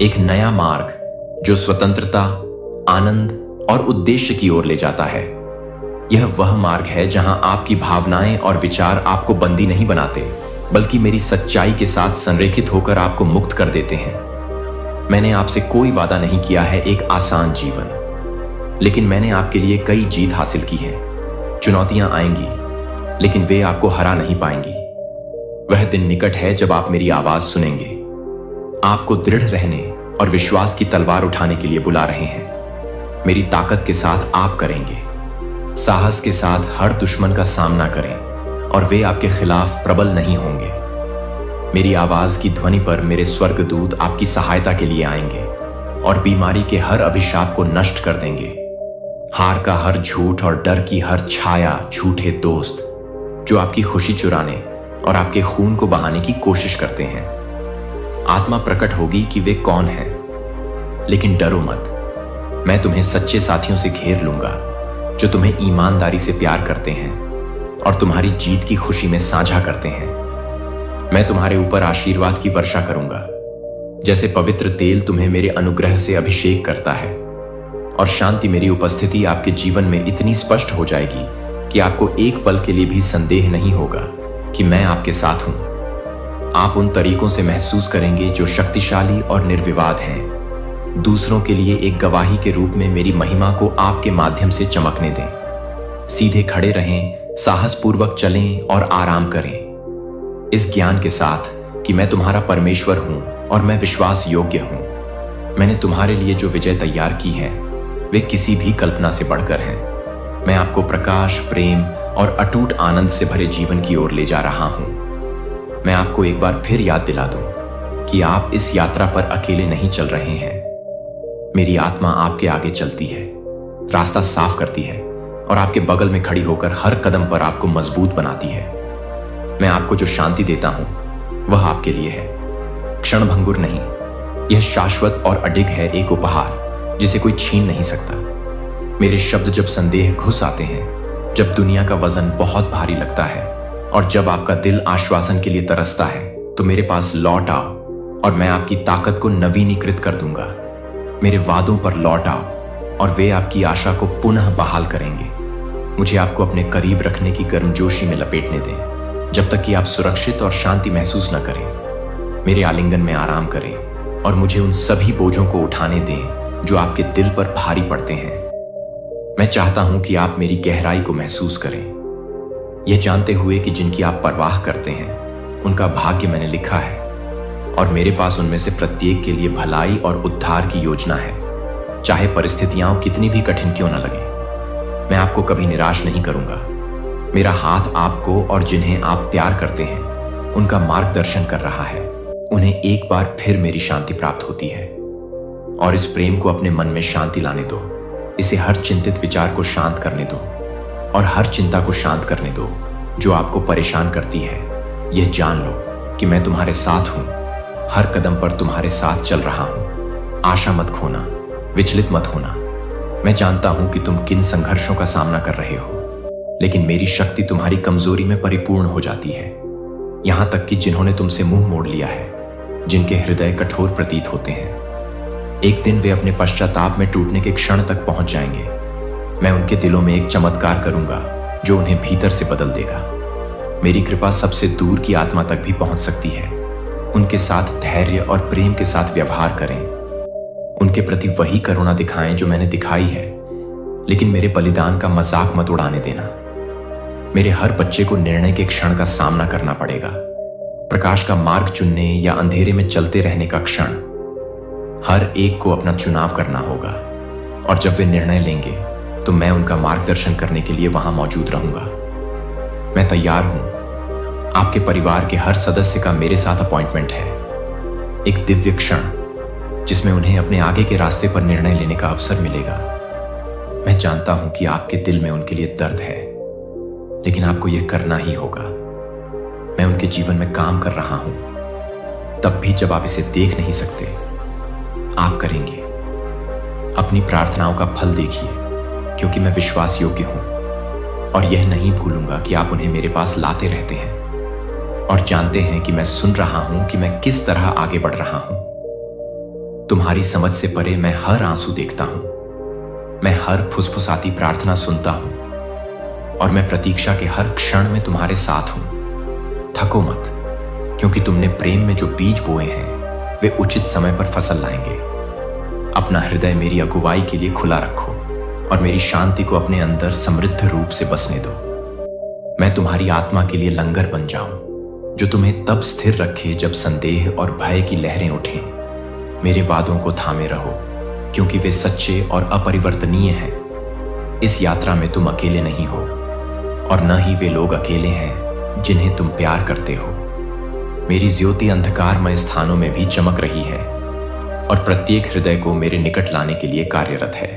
एक नया मार्ग जो स्वतंत्रता, आनंद और उद्देश्य की ओर ले जाता है। यह वह मार्ग है जहां आपकी भावनाएं और विचार आपको बंदी नहीं बनाते, बल्कि मेरी सच्चाई के साथ संरेखित होकर आपको मुक्त कर देते हैं। मैंने आपसे कोई वादा नहीं किया है एक आसान जीवन, लेकिन मैंने आपके लिए कई जीत हासिल की है। चुनौतियां आएंगी, लेकिन वे आपको हरा नहीं पाएंगी। वह दिन निकट है जब आप मेरी आवाज सुनेंगे। आपको दृढ़ रहने और विश्वास की तलवार उठाने के लिए बुला रहे हैं। मेरी ताकत के साथ आप करेंगे। साहस के साथ हर दुश्मन का सामना करें और वे आपके खिलाफ प्रबल नहीं होंगे। मेरी आवाज की ध्वनि पर मेरे स्वर्गदूत आपकी सहायता के लिए आएंगे और बीमारी के हर अभिशाप को नष्ट कर देंगे। हार का हर झूठ और डर की हर छाया झूठे दोस्त जो आपकी खुशी चुराने और आपके खून को बहाने की कोशिश करते हैं। आत्मा प्रकट होगी कि वे कौन हैं, लेकिन डरो मत। मैं तुम्हें सच्चे साथियों से घेर लूंगा जो तुम्हें ईमानदारी से प्यार करते हैं और तुम्हारी जीत की खुशी में साझा करते हैं। मैं तुम्हारे ऊपर आशीर्वाद की वर्षा करूंगा, जैसे पवित्र तेल तुम्हें मेरे अनुग्रह से अभिषेक करता है। और शांति, मेरी उपस्थिति आपके जीवन में इतनी स्पष्ट हो जाएगी कि आपको एक पल के लिए भी संदेह नहीं होगा कि मैं आपके साथ हूं। आप उन तरीकों से महसूस करेंगे जो शक्तिशाली और निर्विवाद हैं। दूसरों के लिए एक गवाही के रूप में मेरी महिमा को आपके माध्यम से चमकने दें। सीधे खड़े रहें, साहसपूर्वक चलें और आराम करें, इस ज्ञान के साथ कि मैं तुम्हारा परमेश्वर हूं और मैं विश्वास योग्य हूं। मैंने तुम्हारे लिए जो विजय तैयार की है वे किसी भी कल्पना से बढ़कर हैं। मैं आपको प्रकाश, प्रेम और अटूट आनंद से भरे जीवन की ओर ले जा रहा हूं। मैं आपको एक बार फिर याद दिला दूं कि आप इस यात्रा पर अकेले नहीं चल रहे हैं। मेरी आत्मा आपके आगे चलती है, रास्ता साफ करती है और आपके बगल में खड़ी होकर हर कदम पर आपको मजबूत बनाती है। मैं आपको जो शांति देता हूं वह आपके लिए है, क्षण भंगुर नहीं। यह शाश्वत और अडिग है, एक उपहार जिसे कोई छीन नहीं सकता। मेरे शब्द जब संदेह घुस आते हैं, जब दुनिया का वजन बहुत भारी लगता है और जब आपका दिल आश्वासन के लिए तरसता है, तो मेरे पास लौट आओ और मैं आपकी ताकत को नवीनीकृत कर दूंगा। मेरे वादों पर लौट आओ और वे आपकी आशा को पुनः बहाल करेंगे। मुझे आपको अपने करीब रखने की गर्मजोशी में लपेटने दें, जब तक कि आप सुरक्षित और शांति महसूस न करें। मेरे आलिंगन में आराम करें और मुझे उन सभी बोझों को उठाने दें जो आपके दिल पर भारी पड़ते हैं। मैं चाहता हूं कि आप मेरी गहराई को महसूस करें, यह जानते हुए कि जिनकी आप परवाह करते हैं उनका भाग्य मैंने लिखा है और मेरे पास उनमें से प्रत्येक के लिए भलाई और उद्धार की योजना है, चाहे परिस्थितियां कितनी भी कठिन क्यों न लगे। मैं आपको कभी निराश नहीं करूंगा। मेरा हाथ आपको और जिन्हें आप प्यार करते हैं उनका मार्गदर्शन कर रहा है। उन्हें एक बार फिर मेरी शांति प्राप्त होती है और इस प्रेम को अपने मन में शांति लाने दो। इसे हर चिंतित विचार को शांत करने दो और हर चिंता को शांत करने दो जो आपको परेशान करती है। यह जान लो कि मैं तुम्हारे साथ हूं, हर कदम पर तुम्हारे साथ चल रहा हूं। आशा मत खोना, विचलित मत होना। मैं जानता हूं कि तुम किन संघर्षों का सामना कर रहे हो, लेकिन मेरी शक्ति तुम्हारी कमजोरी में परिपूर्ण हो जाती है। यहां तक कि जिन्होंने तुमसे मुंह मोड़ लिया है, जिनके हृदय कठोर प्रतीत होते हैं, एक दिन वे अपने पश्चाताप में टूटने के क्षण तक पहुंच जाएंगे। मैं उनके दिलों में एक चमत्कार करूंगा जो उन्हें भीतर से बदल देगा। मेरी कृपा सबसे दूर की आत्मा तक भी पहुंच सकती है। उनके साथ धैर्य और प्रेम के साथ व्यवहार करें। उनके प्रति वही करुणा दिखाएं जो मैंने दिखाई है, लेकिन मेरे बलिदान का मजाक मत उड़ाने देना। मेरे हर बच्चे को निर्णय के क्षण का सामना करना पड़ेगा। प्रकाश का मार्ग चुनने या अंधेरे में चलते रहने का क्षण। हर एक को अपना चुनाव करना होगा और जब वे निर्णय लेंगे तो मैं उनका मार्गदर्शन करने के लिए वहां मौजूद रहूंगा। मैं तैयार हूं। आपके परिवार के हर सदस्य का मेरे साथ अपॉइंटमेंट है, एक दिव्य क्षण जिसमें उन्हें अपने आगे के रास्ते पर निर्णय लेने का अवसर मिलेगा। मैं जानता हूं कि आपके दिल में उनके लिए दर्द है, लेकिन आपको यह करना ही होगा। मैं उनके जीवन में काम कर रहा हूं, तब भी जब आप इसे देख नहीं सकते, आप करेंगे। अपनी प्रार्थनाओं का फल देखिए, क्योंकि मैं विश्वास योग्य हूं और यह नहीं भूलूंगा कि आप उन्हें मेरे पास लाते रहते हैं और जानते हैं कि मैं सुन रहा हूं कि मैं किस तरह आगे बढ़ रहा हूं। तुम्हारी समझ से परे मैं हर आंसू देखता हूं, मैं हर फुसफुसाती प्रार्थना सुनता हूं और मैं प्रतीक्षा के हर क्षण में तुम्हारे साथ हूं। थको मत, क्योंकि तुमने प्रेम में जो बीज बोए हैं वे उचित समय पर फसल लाएंगे। अपना हृदय मेरी अगुवाई के लिए खुला रखो और मेरी शांति को अपने अंदर समृद्ध रूप से बसने दो। मैं तुम्हारी आत्मा के लिए लंगर बन जाऊं, जो तुम्हें तब स्थिर रखे जब संदेह और भय की लहरें उठें। मेरे वादों को थामे रहो, क्योंकि वे सच्चे और अपरिवर्तनीय हैं। इस यात्रा में तुम अकेले नहीं हो और न ही वे लोग अकेले हैं जिन्हें तुम प्यार करते हो। मेरी ज्योति अंधकारमय स्थानों में भी चमक रही है और प्रत्येक हृदय को मेरे निकट लाने के लिए कार्यरत है।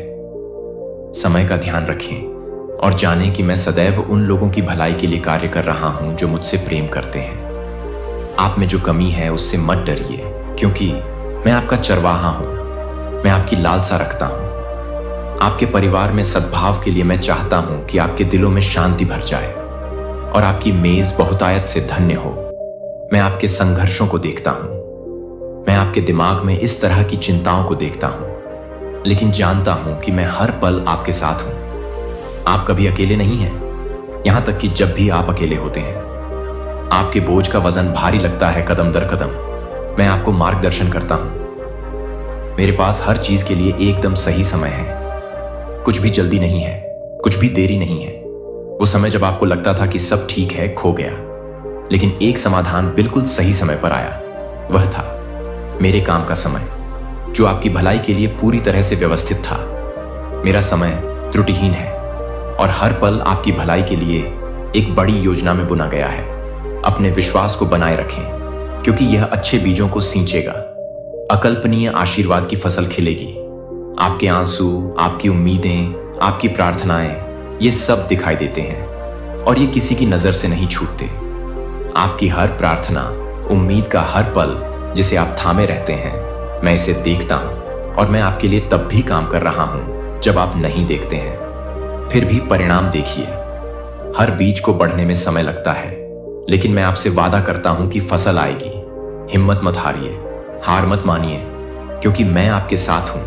समय का ध्यान रखें और जानें कि मैं सदैव उन लोगों की भलाई के लिए कार्य कर रहा हूं जो मुझसे प्रेम करते हैं। आप में जो कमी है उससे मत डरिए, क्योंकि मैं आपका चरवाहा हूं। मैं आपकी लालसा रखता हूं। आपके परिवार में सद्भाव के लिए मैं चाहता हूं कि आपके दिलों में शांति भर जाए और आपकी मेज बहुतायत से धन्य हो। मैं आपके संघर्षों को देखता हूं। मैं आपके दिमाग में इस तरह की चिंताओं को देखता हूं, लेकिन जानता हूं कि मैं हर पल आपके साथ हूं। आप कभी अकेले नहीं हैं, यहां तक कि जब भी आप अकेले होते हैं। आपके बोझ का वजन भारी लगता है कदम दर कदम। मैं आपको मार्गदर्शन करता हूं। मेरे पास हर चीज के लिए एकदम सही समय है। कुछ भी जल्दी नहीं है, कुछ भी देरी नहीं है। वो समय जब आपको लगता था कि सब ठीक है खो गया, लेकिन एक समाधान बिल्कुल सही समय पर आया। वह था मेरे काम का समय, जो आपकी भलाई के लिए पूरी तरह से व्यवस्थित था। मेरा समय त्रुटिहीन है और हर पल आपकी भलाई के लिए एक बड़ी योजना में बुना गया है। अपने विश्वास को बनाए रखें, क्योंकि यह अच्छे बीजों को सींचेगा। अकल्पनीय आशीर्वाद की फसल खिलेगी। आपके आंसू, आपकी उम्मीदें, आपकी प्रार्थनाएं, ये सब दिखाई देते हैं और ये किसी की नजर से नहीं छूटते। आपकी हर प्रार्थना, उम्मीद का हर पल जिसे आप थामे रहते हैं, मैं इसे देखता हूं और मैं आपके लिए तब भी काम कर रहा हूं जब आप नहीं देखते हैं। फिर भी परिणाम देखिए। हर बीज को बढ़ने में समय लगता है, लेकिन मैं आपसे वादा करता हूं कि फसल आएगी। हिम्मत मत हारिए, हार मत मानिए, क्योंकि मैं आपके साथ हूं।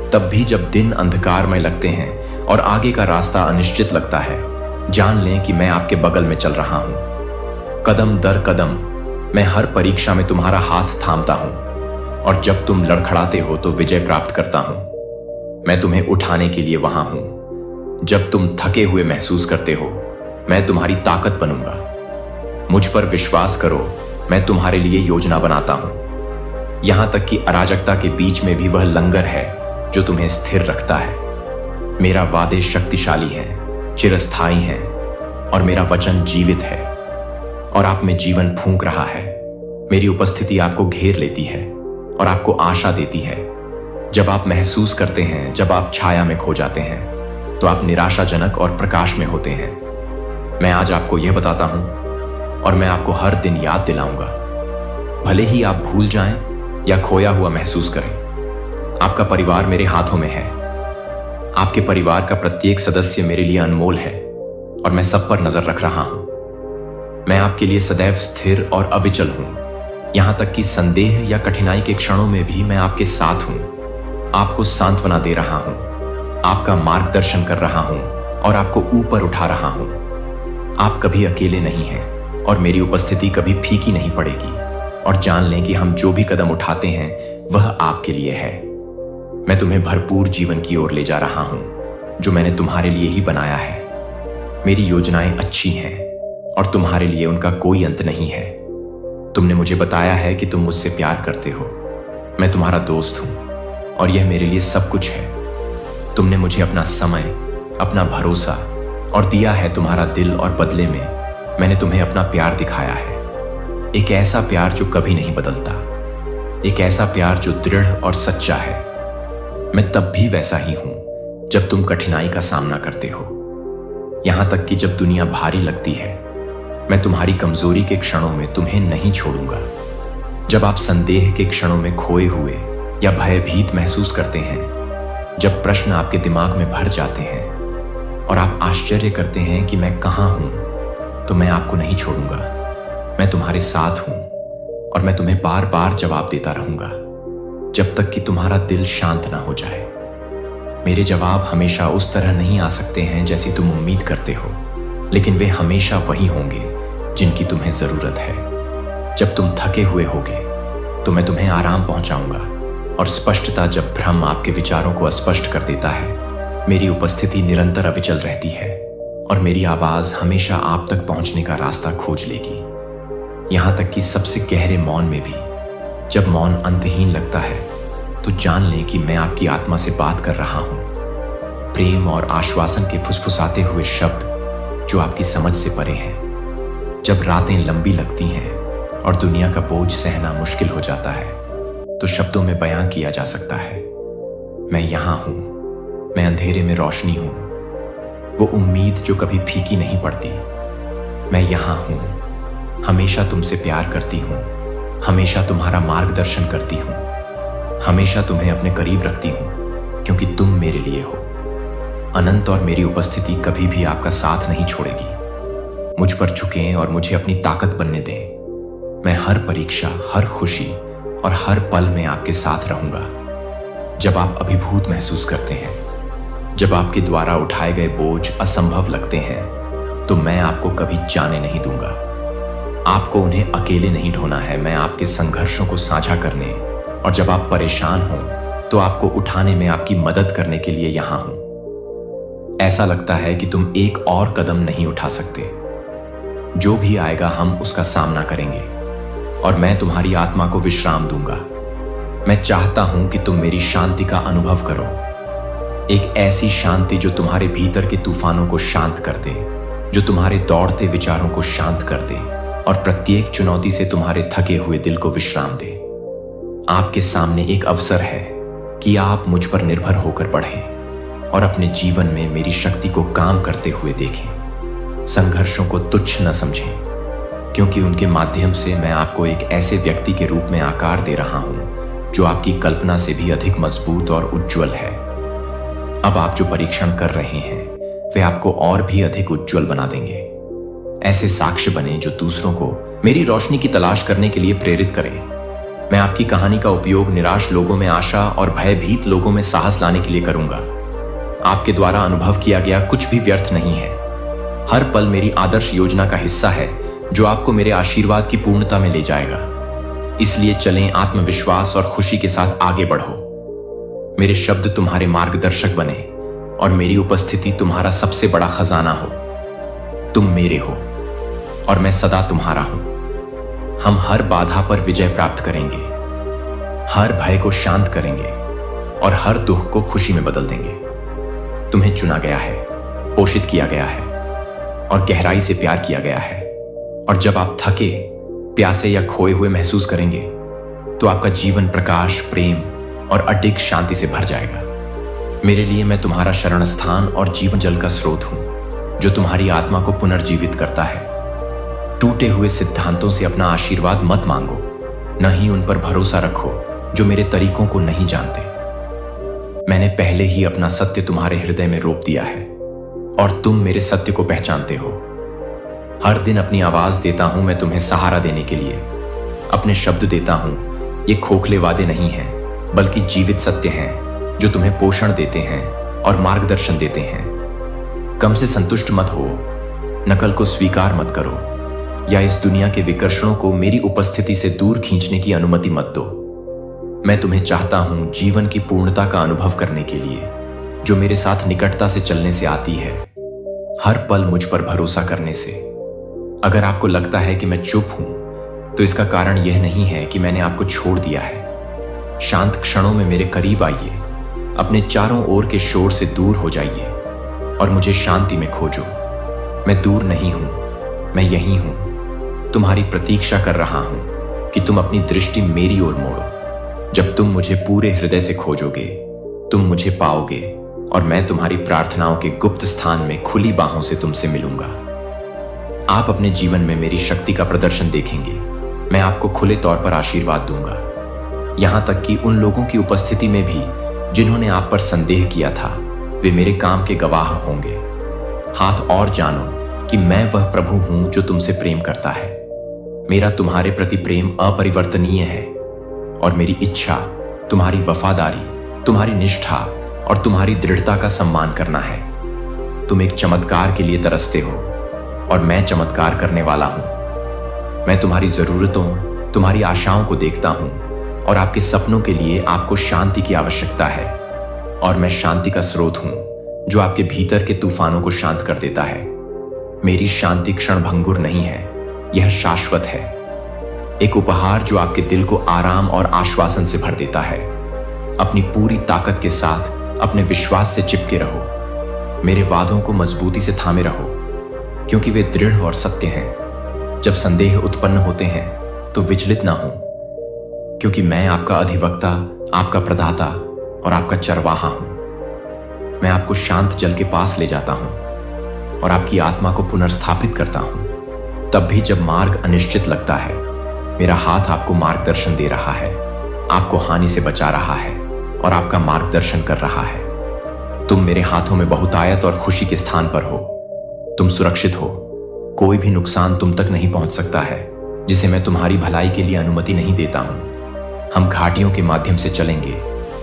तब भी जब दिन अंधकार में लगते हैं और आगे का रास्ता अनिश्चित लगता है, जान लें कि मैं आपके बगल में चल रहा हूं। कदम दर कदम मैं हर परीक्षा में तुम्हारा हाथ थामता हूं और जब तुम लड़खड़ाते हो तो विजय प्राप्त करता हूं। मैं तुम्हें उठाने के लिए वहां हूं। जब तुम थके हुए महसूस करते हो, मैं तुम्हारी ताकत बनूंगा। मुझ पर विश्वास करो, मैं तुम्हारे लिए योजना बनाता हूं। यहां तक कि अराजकता के बीच में भी वह लंगर है जो तुम्हें स्थिर रखता है। मेरा वादे शक्तिशाली हैं, चिरस्थायी हैं और मेरा वचन जीवित है और आप में जीवन फूंक रहा है। मेरी उपस्थिति आपको घेर लेती है और आपको आशा देती है। जब आप महसूस करते हैं, जब आप छाया में खो जाते हैं, तो आप निराशाजनक और प्रकाश में होते हैं। मैं आज आपको यह बताता हूं और मैं आपको हर दिन याद दिलाऊंगा। भले ही आप भूल जाएं या खोया हुआ महसूस करें, आपका परिवार मेरे हाथों में है। आपके परिवार का प्रत्येक सदस्य मेरे लिए अनमोल है और मैं सब पर नजर रख रहा हूं। मैं आपके लिए सदैव स्थिर और अविचल हूं। यहां तक कि संदेह या कठिनाई के क्षणों में भी मैं आपके साथ हूं। आपको सांत्वना दे रहा हूं, आपका मार्गदर्शन कर रहा हूं और आपको ऊपर उठा रहा हूं। आप कभी अकेले नहीं हैं और मेरी उपस्थिति कभी फीकी नहीं पड़ेगी। और जान लें कि हम जो भी कदम उठाते हैं वह आपके लिए है। मैं तुम्हें भरपूर जीवन की ओर ले जा रहा हूं, जो मैंने तुम्हारे लिए ही बनाया है। मेरी योजनाएं अच्छी हैं और तुम्हारे लिए उनका कोई अंत नहीं है। तुमने मुझे बताया है कि तुम मुझसे प्यार करते हो। मैं तुम्हारा दोस्त हूं और यह मेरे लिए सब कुछ है। तुमने मुझे अपना समय, अपना भरोसा और दिया है तुम्हारा दिल, और बदले में मैंने तुम्हें अपना प्यार दिखाया है। एक ऐसा प्यार जो कभी नहीं बदलता, एक ऐसा प्यार जो दृढ़ और सच्चा है। मैं तब भी वैसा ही हूं जब तुम कठिनाई का सामना करते हो, यहां तक कि जब दुनिया भारी लगती है। मैं तुम्हारी कमजोरी के क्षणों में तुम्हें नहीं छोड़ूंगा। जब आप संदेह के क्षणों में खोए हुए या भयभीत महसूस करते हैं, जब प्रश्न आपके दिमाग में भर जाते हैं और आप आश्चर्य करते हैं कि मैं कहां हूं, तो मैं आपको नहीं छोड़ूंगा। मैं तुम्हारे साथ हूं और मैं तुम्हें बार बार जवाब देता रहूंगा जब तक कि तुम्हारा दिल शांत ना हो जाए। मेरे जवाब हमेशा उस तरह नहीं आ सकते हैं जैसी तुम उम्मीद करते हो, लेकिन वे हमेशा वही होंगे जिनकी तुम्हें जरूरत है। जब तुम थके हुए होगे तो मैं तुम्हें आराम पहुंचाऊंगा, और स्पष्टता जब भ्रम आपके विचारों को अस्पष्ट कर देता है, मेरी उपस्थिति निरंतर अविचल रहती है और मेरी आवाज हमेशा आप तक पहुंचने का रास्ता खोज लेगी। यहां तक कि सबसे गहरे मौन में भी, जब मौन अंतहीन लगता है, तो जान लें कि मैं आपकी आत्मा से बात कर रहा हूं। प्रेम और आश्वासन के फुसफुसाते हुए शब्द जो आपकी समझ से परे हैं। जब रातें लंबी लगती हैं और दुनिया का बोझ सहना मुश्किल हो जाता है, तो शब्दों में बयां किया जा सकता है, मैं यहां हूं, मैं अंधेरे में रोशनी हूं, वो उम्मीद जो कभी फीकी नहीं पड़ती। मैं यहां हूं, हमेशा तुमसे प्यार करती हूं, हमेशा तुम्हारा मार्गदर्शन करती हूं, हमेशा तुम्हें अपने करीब रखती हूं, क्योंकि तुम मेरे लिए हो। अनंत और मेरी उपस्थिति कभी भी आपका साथ नहीं छोड़ेगी। मुझ पर झुकें और मुझे अपनी ताकत बनने दें। मैं हर परीक्षा, हर खुशी और हर पल में आपके साथ रहूंगा। जब आप अभिभूत महसूस करते हैं, जब आपके द्वारा उठाए गए बोझ असंभव लगते हैं, तो मैं आपको कभी जाने नहीं दूंगा। आपको उन्हें अकेले नहीं ढोना है, मैं आपके संघर्षों को साझा करने, और जब आप परेशान हो तो आपको उठाने में आपकी मदद करने के लिए यहां हूं। ऐसा लगता है कि तुम एक और कदम नहीं उठा सकते। जो भी आएगा हम उसका सामना करेंगे, और मैं तुम्हारी आत्मा को विश्राम दूंगा। मैं चाहता हूं कि तुम मेरी शांति का अनुभव करो, एक ऐसी शांति जो तुम्हारे भीतर के तूफानों को शांत कर दे, जो तुम्हारे दौड़ते विचारों को शांत कर दे और प्रत्येक चुनौती से तुम्हारे थके हुए दिल को विश्राम दे। आपके सामने एक अवसर है कि आप मुझ पर निर्भर होकर बढ़ें और अपने जीवन में मेरी शक्ति को काम करते हुए देखें। संघर्षों को तुच्छ न समझें, क्योंकि उनके माध्यम से मैं आपको एक ऐसे व्यक्ति के रूप में आकार दे रहा हूं जो आपकी कल्पना से भी अधिक मजबूत और उज्जवल है। अब आप जो परीक्षण कर रहे हैं वे आपको और भी अधिक उज्जवल बना देंगे। ऐसे साक्ष्य बने जो दूसरों को मेरी रोशनी की तलाश करने के लिए प्रेरित करें। मैं आपकी कहानी का उपयोग निराश लोगों में आशा और भयभीत लोगों में साहस लाने के लिए करूंगा। आपके द्वारा अनुभव किया गया कुछ भी व्यर्थ नहीं है। हर पल मेरी आदर्श योजना का हिस्सा है जो आपको मेरे आशीर्वाद की पूर्णता में ले जाएगा। इसलिए चलें, आत्मविश्वास और खुशी के साथ आगे बढ़ो। मेरे शब्द तुम्हारे मार्गदर्शक बने और मेरी उपस्थिति तुम्हारा सबसे बड़ा खजाना हो। तुम मेरे हो और मैं सदा तुम्हारा हूं। हम हर बाधा पर विजय प्राप्त करेंगे, हर भय को शांत करेंगे और हर दुख को खुशी में बदल देंगे। तुम्हें चुना गया है, पोषित किया गया है और गहराई से प्यार किया गया है। और जब आप थके, प्यासे या खोए हुए महसूस करेंगे, तो आपका जीवन प्रकाश, प्रेम और अडिग शांति से भर जाएगा। मेरे लिए मैं तुम्हारा शरण स्थान और जीवन जल का स्रोत हूं, जो तुम्हारी आत्मा को पुनर्जीवित करता है। टूटे हुए सिद्धांतों से अपना आशीर्वाद मत मांगो, न ही उन पर भरोसा रखो जो मेरे तरीकों को नहीं जानते। मैंने पहले ही अपना सत्य तुम्हारे हृदय में रोप दिया है और तुम मेरे सत्य को पहचानते हो। हर दिन अपनी आवाज देता हूं मैं तुम्हें सहारा देने के लिए। अपने शब्द देता हूं, ये खोखले वादे नहीं हैं, बल्कि जीवित सत्य हैं जो तुम्हें पोषण देते हैं और मार्गदर्शन देते हैं। कम से संतुष्ट मत हो, नकल को स्वीकार मत करो या इस दुनिया के विकर्षणों को मेरी उपस्थिति से दूर खींचने की अनुमति मत दो। मैं तुम्हें चाहता हूं जीवन की पूर्णता का अनुभव करने के लिए, जो मेरे साथ निकटता से चलने से आती है, हर पल मुझ पर भरोसा करने से। अगर आपको लगता है कि मैं चुप हूं, तो इसका कारण यह नहीं है कि मैंने आपको छोड़ दिया है। शांत क्षणों में मेरे करीब आइए, अपने चारों ओर के शोर से दूर हो जाइए। और मुझे शांति में खोजो। मैं दूर नहीं हूं, मैं यहीं हूं। तुम्हारी प्रतीक्षा कर रहा हूं कि तुम अपनी दृष्टि मेरी ओर मोड़ो। जब तुम मुझे पूरे हृदय से खोजोगे, तुम मुझे पाओगे और मैं तुम्हारी प्रार्थनाओं के गुप्त स्थान में खुली बाहों से तुमसे मिलूंगा। आप अपने जीवन में मेरी शक्ति का प्रदर्शन देखेंगे। मैं आपको खुले तौर पर आशीर्वाद दूंगा, यहां तक कि उन लोगों की उपस्थिति में भी जिन्होंने आप पर संदेह किया था, वे मेरे काम के गवाह होंगे। हाथ और जानो कि मैं वह प्रभु हूं जो तुमसे प्रेम करता है। मेरा तुम्हारे प्रति प्रेम अपरिवर्तनीय है और मेरी इच्छा तुम्हारी वफादारी, तुम्हारी निष्ठा और तुम्हारी दृढ़ता का सम्मान करना है। तुम एक चमत्कार के लिए तरसते हो और मैं चमत्कार करने वाला हूं। मैं तुम्हारी जरूरतों, तुम्हारी आशाओं को देखता हूं और आपके सपनों के लिए आपको शांति की आवश्यकता है और मैं शांति का स्रोत हूं जो आपके भीतर के तूफानों को शांत कर देता है। मेरी शांति क्षणभंगुर नहीं है, यह शाश्वत है। एक उपहार जो आपके दिल को आराम और आश्वासन से भर देता है। अपनी पूरी ताकत के साथ अपने विश्वास से चिपके रहो। मेरे वादों को मजबूती से थामे रहो, क्योंकि वे दृढ़ और सत्य हैं। जब संदेह उत्पन्न होते हैं तो विचलित ना हो, क्योंकि मैं आपका अधिवक्ता, आपका प्रदाता और आपका चरवाहा हूं। मैं आपको शांत जल के पास ले जाता हूं और आपकी आत्मा को पुनर्स्थापित करता हूं। तब भी जब मार्ग अनिश्चित लगता है, मेरा हाथ आपको मार्गदर्शन दे रहा है, आपको हानि से बचा रहा है और आपका मार्गदर्शन कर रहा है। तुम मेरे हाथों में बहुतायत और खुशी के स्थान पर हो। तुम सुरक्षित हो। कोई भी नुकसान तुम तक नहीं पहुंच सकता है जिसे मैं तुम्हारी भलाई के लिए अनुमति नहीं देता हूं। हम घाटियों के माध्यम से चलेंगे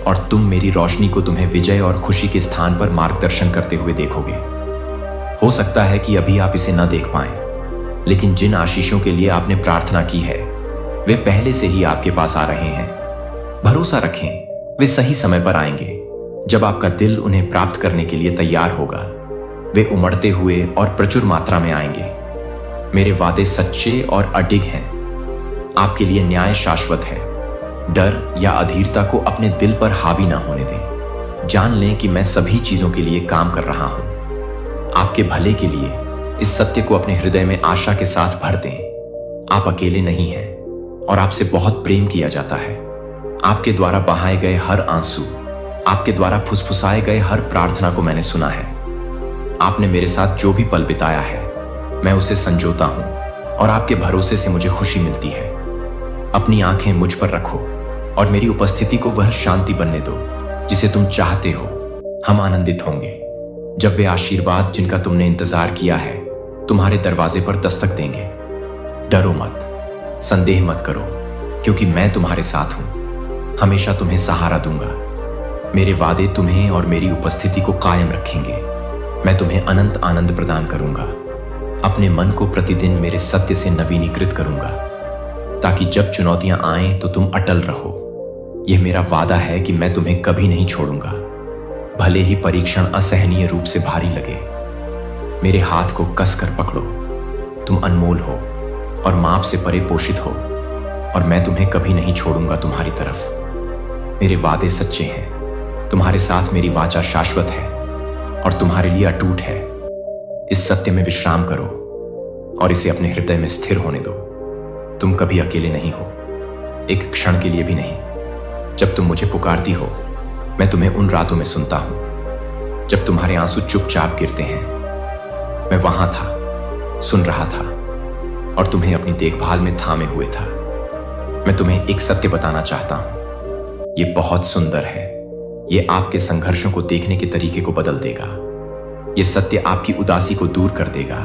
और तुम मेरी रोशनी को तुम्हें विजय और खुशी के स्थान पर मार्गदर्शन करते हुए देखोगे। हो सकता है कि अभी आप इसे न देख पाएं, लेकिन जिन आशीषों के लिए आपने प्रार्थना की है वे पहले से ही आपके पास आ रहे हैं। भरोसा रखें, वे सही समय पर आएंगे। जब आपका दिल उन्हें प्राप्त करने के लिए तैयार होगा, वे उमड़ते हुए और प्रचुर मात्रा में आएंगे। मेरे वादे सच्चे और अडिग हैं। आपके लिए न्याय शाश्वत है। डर या अधीरता को अपने दिल पर हावी ना होने दें। जान लें कि मैं सभी चीजों के लिए काम कर रहा हूं, आपके भले के लिए। इस सत्य को अपने हृदय में आशा के साथ भर दें। आप अकेले नहीं हैं और आपसे बहुत प्रेम किया जाता है। आपके द्वारा बहाए गए हर आंसू, आपके द्वारा फुसफुसाए गए हर प्रार्थना को मैंने सुना है। आपने मेरे साथ जो भी पल बिताया है, मैं उसे संजोता हूं और आपके भरोसे से मुझे खुशी मिलती है। अपनी आंखें मुझ पर रखो और मेरी उपस्थिति को वह शांति बनने दो जिसे तुम चाहते हो। हम आनंदित होंगे जब वे आशीर्वाद जिनका तुमने इंतजार किया है तुम्हारे दरवाजे पर दस्तक देंगे। डरो मत, संदेह मत करो, क्योंकि मैं तुम्हारे साथ हूं। हमेशा तुम्हें सहारा दूंगा। मेरे वादे तुम्हें और मेरी उपस्थिति को कायम रखेंगे। मैं तुम्हें अनंत आनंद प्रदान करूंगा। अपने मन को प्रतिदिन मेरे सत्य से नवीनीकृत करूंगा, ताकि जब चुनौतियां आएं तो तुम अटल रहो। यह मेरा वादा है कि मैं तुम्हें कभी नहीं छोड़ूंगा, भले ही परीक्षण असहनीय रूप से भारी लगे। मेरे हाथ को कसकर पकड़ो। तुम अनमोल हो और माप से परे पोषित हो और मैं तुम्हें कभी नहीं छोड़ूंगा तुम्हारी तरफ। मेरे वादे सच्चे हैं। तुम्हारे साथ मेरी वाचा शाश्वत है और तुम्हारे लिए अटूट है। इस सत्य में विश्राम करो और इसे अपने हृदय में स्थिर होने दो। तुम कभी अकेले नहीं हो, एक क्षण के लिए भी नहीं। जब तुम मुझे पुकारती हो, मैं तुम्हें उन रातों में सुनता हूं जब तुम्हारे आंसू चुपचाप गिरते हैं। मैं वहां था, सुन रहा था और तुम्हें अपनी देखभाल में थामे हुए था। मैं तुम्हें एक सत्य बताना चाहता हूं। यह बहुत सुंदर है। यह आपके संघर्षों को देखने के तरीके को बदल देगा। यह सत्य आपकी उदासी को दूर कर देगा,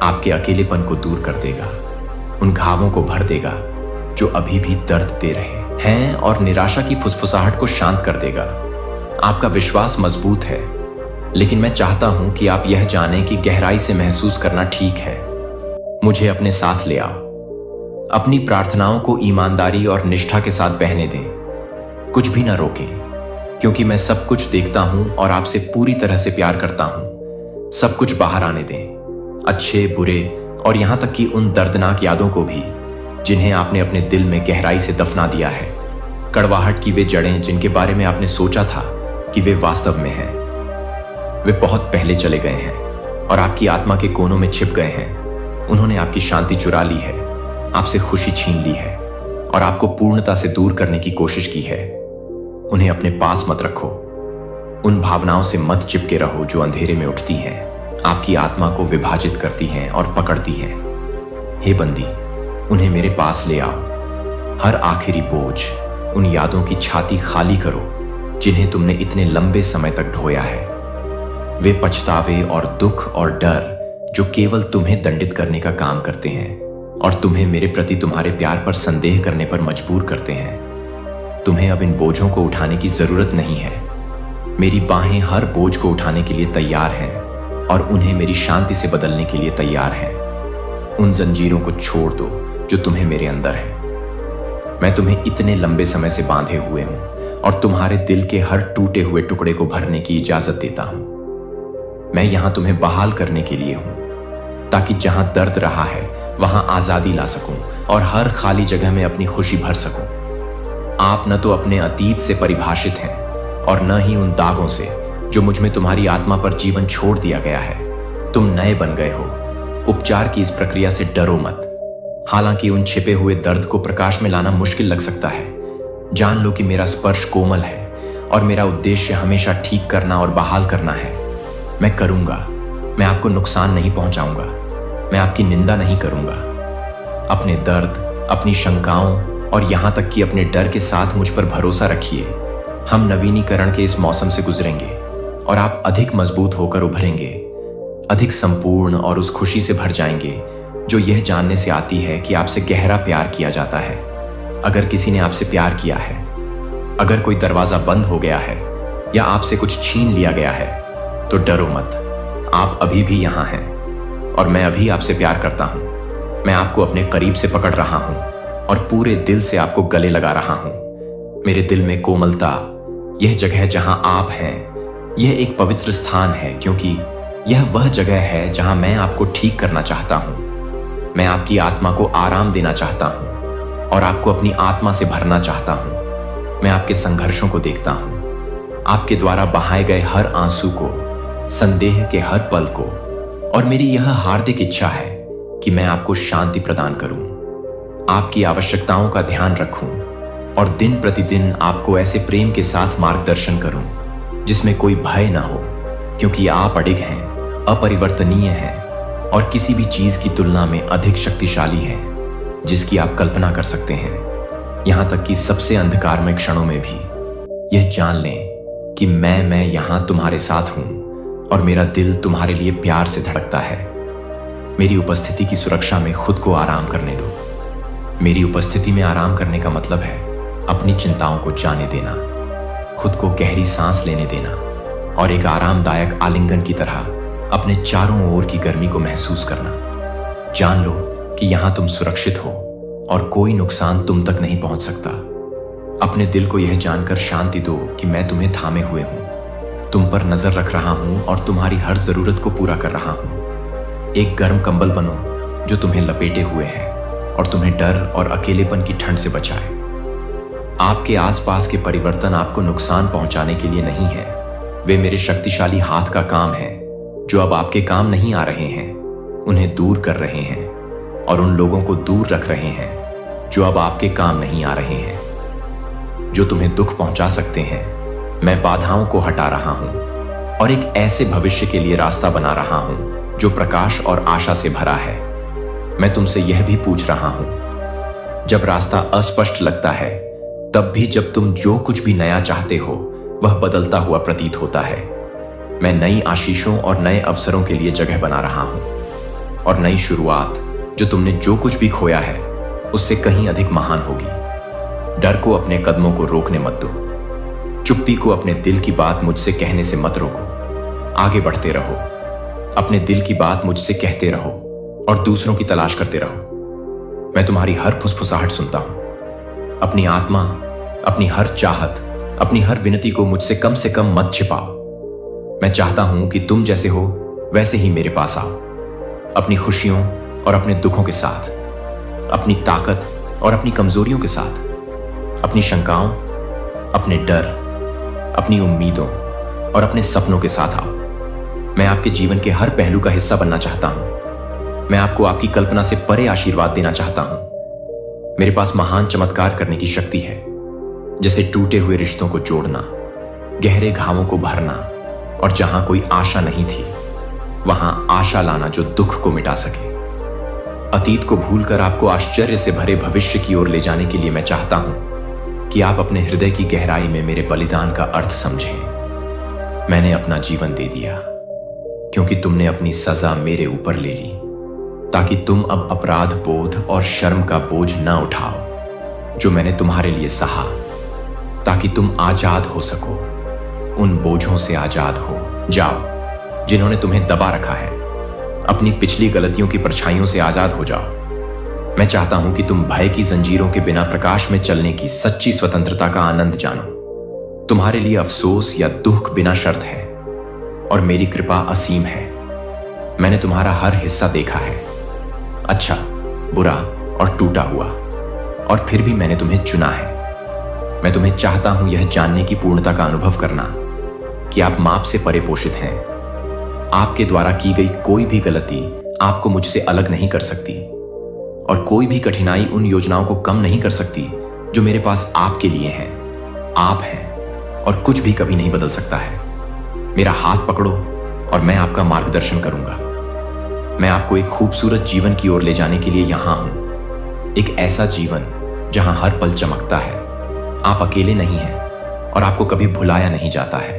आपके अकेलेपन को दूर कर देगा, उन घावों को भर देगा जो अभी भी दर्द दे रहे हैं और निराशा की फुसफुसाहट को शांत कर देगा। आपका विश्वास मजबूत है, लेकिन मैं चाहता हूं कि आप यह जानें कि गहराई से महसूस करना ठीक है। मुझे अपने साथ ले आओ। अपनी प्रार्थनाओं को ईमानदारी और निष्ठा के साथ बहने दें। कुछ भी ना रोकें, क्योंकि मैं सब कुछ देखता हूं और आपसे पूरी तरह से प्यार करता हूं। सब कुछ बाहर आने दें, अच्छे, बुरे और यहां तक कि उन दर्दनाक यादों को भी जिन्हें आपने अपने दिल में गहराई से दफना दिया है। कड़वाहट की वे जड़ें जिनके बारे में आपने सोचा था कि वे वास्तव में हैं। वे बहुत पहले चले गए हैं और आपकी आत्मा के कोनों में छिप गए हैं। उन्होंने आपकी शांति चुरा ली है, आपसे खुशी छीन ली है और आपको पूर्णता से दूर करने की कोशिश की है। उन्हें अपने पास मत रखो। उन भावनाओं से मत चिपके रहो जो अंधेरे में उठती हैं, आपकी आत्मा को विभाजित करती हैं और पकड़ती हैं। हे बंदी, उन्हें मेरे पास ले आओ। हर आखिरी बोझ, उन यादों की छाती खाली करो जिन्हें तुमने इतने लंबे समय तक ढोया है। वे पछतावे और दुख और डर जो केवल तुम्हें दंडित करने का काम करते हैं और तुम्हें मेरे प्रति तुम्हारे प्यार पर संदेह करने पर मजबूर करते हैं। तुम्हें अब इन बोझों को उठाने की जरूरत नहीं है। मेरी बाहें हर बोझ को उठाने के लिए तैयार हैं और उन्हें मेरी शांति से बदलने के लिए तैयार हैं। उन जंजीरों को छोड़ दो जो तुम्हें मेरे अंदर है। मैं तुम्हें इतने लंबे समय से बांधे हुए हूं और तुम्हारे दिल के हर टूटे हुए टुकड़े को भरने की इजाजत देता हूं। मैं यहां तुम्हें बहाल करने के लिए हूं, ताकि जहां दर्द रहा है वहां आजादी ला सकूं और हर खाली जगह में अपनी खुशी भर सकूं। आप न तो अपने अतीत से परिभाषित हैं और न ही उन दागों से जो मुझ में तुम्हारी आत्मा पर जीवन छोड़ दिया गया है। तुम नए बन गए हो। उपचार की इस प्रक्रिया से डरो मत। हालांकि उन छिपे हुए दर्द को प्रकाश में लाना मुश्किल लग सकता है, जान लो कि मेरा स्पर्श कोमल है और मेरा उद्देश्य हमेशा ठीक करना और बहाल करना है। मैं करूंगा। मैं आपको नुकसान नहीं पहुंचाऊंगा। मैं आपकी निंदा नहीं करूंगा। अपने दर्द, अपनी शंकाओं और यहां तक कि अपने डर के साथ मुझ पर भरोसा रखिए। हम नवीनीकरण के इस मौसम से गुजरेंगे और आप अधिक मजबूत होकर उभरेंगे, अधिक संपूर्ण और उस खुशी से भर जाएंगे जो यह जानने से आती है कि आपसे गहरा प्यार किया जाता है। अगर किसी ने आपसे प्यार किया है, अगर कोई दरवाजा बंद हो गया है या आपसे कुछ छीन लिया गया है, तो डरो मत। आप अभी भी यहां हैं और मैं अभी आपसे प्यार करता हूं। मैं आपको अपने करीब से पकड़ रहा हूं और पूरे दिल से आपको गले लगा रहा हूं। मेरे दिल में कोमलता, यह जगह जहां आप हैं, यह एक पवित्र स्थान है, क्योंकि यह वह जगह है जहां मैं आपको ठीक करना चाहता हूं। मैं आपकी आत्मा को आराम देना चाहता हूं और आपको अपनी आत्मा से भरना चाहता हूं। मैं आपके संघर्षों को देखता हूं, आपके द्वारा बहाए गए हर आंसू को, संदेह के हर पल को, और मेरी यह हार्दिक इच्छा है कि मैं आपको शांति प्रदान करूं, आपकी आवश्यकताओं का ध्यान रखूं और दिन प्रतिदिन आपको ऐसे प्रेम के साथ मार्गदर्शन करूं जिसमें कोई भय ना हो, क्योंकि आप अडिग हैं, अपरिवर्तनीय हैं और किसी भी चीज की तुलना में अधिक शक्तिशाली हैं जिसकी आप कल्पना कर सकते हैं। यहां तक कि सबसे अंधकारमय क्षणों में भी यह जान लें कि मैं यहां तुम्हारे साथ हूं और मेरा दिल तुम्हारे लिए प्यार से धड़कता है। मेरी उपस्थिति की सुरक्षा में खुद को आराम करने दो। मेरी उपस्थिति में आराम करने का मतलब है अपनी चिंताओं को जाने देना, खुद को गहरी सांस लेने देना और एक आरामदायक आलिंगन की तरह अपने चारों ओर की गर्मी को महसूस करना। जान लो कि यहां तुम सुरक्षित हो और कोई नुकसान तुम तक नहीं पहुंच सकता। अपने दिल को यह जानकर शांति दो कि मैं तुम्हें थामे हुए हूं, तुम पर नजर रख रहा हूं और तुम्हारी हर जरूरत को पूरा कर रहा हूं। एक गर्म कंबल बनो जो तुम्हें लपेटे हुए है और तुम्हें डर और अकेलेपन की ठंड से बचाए। आपके आसपास के परिवर्तन आपको नुकसान पहुंचाने के लिए नहीं है, वे मेरे शक्तिशाली हाथ का काम है जो अब आपके काम नहीं आ रहे हैं, उन्हें दूर कर रहे हैं और उन लोगों को दूर रख रहे हैं जो अब आपके काम नहीं आ रहे हैं, जो तुम्हें दुख पहुंचा सकते हैं। मैं बाधाओं को हटा रहा हूं और एक ऐसे भविष्य के लिए रास्ता बना रहा हूं जो प्रकाश और आशा से भरा है। मैं तुमसे यह भी पूछ रहा हूं, जब रास्ता अस्पष्ट लगता है, तब भी जब तुम जो कुछ भी नया चाहते हो वह बदलता हुआ प्रतीत होता है, मैं नई आशीषों और नए अवसरों के लिए जगह बना रहा हूं और नई शुरुआत जो तुमने जो कुछ भी खोया है उससे कहीं अधिक महान होगी। डर को अपने कदमों को रोकने मत दो। चुप्पी को अपने दिल की बात मुझसे कहने से मत रोको। आगे बढ़ते रहो, अपने दिल की बात मुझसे कहते रहो और दूसरों की तलाश करते रहो। मैं तुम्हारी हर फुसफुसाहट सुनता हूं। अपनी आत्मा, अपनी हर चाहत, अपनी हर विनती को मुझसे कम मत छिपाओ। मैं चाहता हूं कि तुम जैसे हो वैसे ही मेरे पास आओ, अपनी खुशियों और अपने दुखों के साथ, अपनी ताकत और अपनी कमजोरियों के साथ, अपनी शंकाओं, अपने डर, अपनी उम्मीदों और अपने सपनों के साथ आओ। मैं आपके जीवन के हर पहलू का हिस्सा बनना चाहता हूं। मैं आपको आपकी कल्पना से परे आशीर्वाद देना चाहता हूं। मेरे पास महान चमत्कार करने की शक्ति है, जैसे टूटे हुए रिश्तों को जोड़ना, गहरे घावों को भरना, और जहां कोई आशा नहीं थी वहां आशा लाना जो दुख को मिटा सके। अतीत को भूलकर आपको आश्चर्य से भरे भविष्य की ओर ले जाने के लिए मैं चाहता हूं कि आप अपने हृदय की गहराई में मेरे बलिदान का अर्थ समझें। मैंने अपना जीवन दे दिया क्योंकि तुमने अपनी सजा मेरे ऊपर ले ली, ताकि तुम अब अपराध बोध और शर्म का बोझ न उठाओ जो मैंने तुम्हारे लिए सहा, ताकि तुम आजाद हो सको, उन बोझों से आजाद हो जाओ जिन्होंने तुम्हें दबा रखा है। अपनी पिछली गलतियों की परछाइयों से आजाद हो जाओ। मैं चाहता हूं कि तुम भय की जंजीरों के बिना प्रकाश में चलने की सच्ची स्वतंत्रता का आनंद जानो। तुम्हारे लिए अफसोस या दुख बिना शर्त है और मेरी कृपा असीम है। मैंने तुम्हारा हर हिस्सा देखा है, अच्छा, बुरा और टूटा हुआ, और फिर भी मैंने तुम्हें चुना है। मैं तुम्हें चाहता हूं यह जानने की पूर्णता का अनुभव करना कि आप माप से परे पोषित हैं। आपके द्वारा की गई कोई भी गलती आपको मुझसे अलग नहीं कर सकती, और कोई भी कठिनाई उन योजनाओं को कम नहीं कर सकती जो मेरे पास आपके लिए हैं। आप हैं और कुछ भी कभी नहीं बदल सकता है। मेरा हाथ पकड़ो और मैं आपका मार्गदर्शन करूंगा। मैं आपको एक खूबसूरत जीवन की ओर ले जाने के लिए यहां हूं, एक ऐसा जीवन जहां हर पल चमकता है। आप अकेले नहीं हैं और आपको कभी भुलाया नहीं जाता है।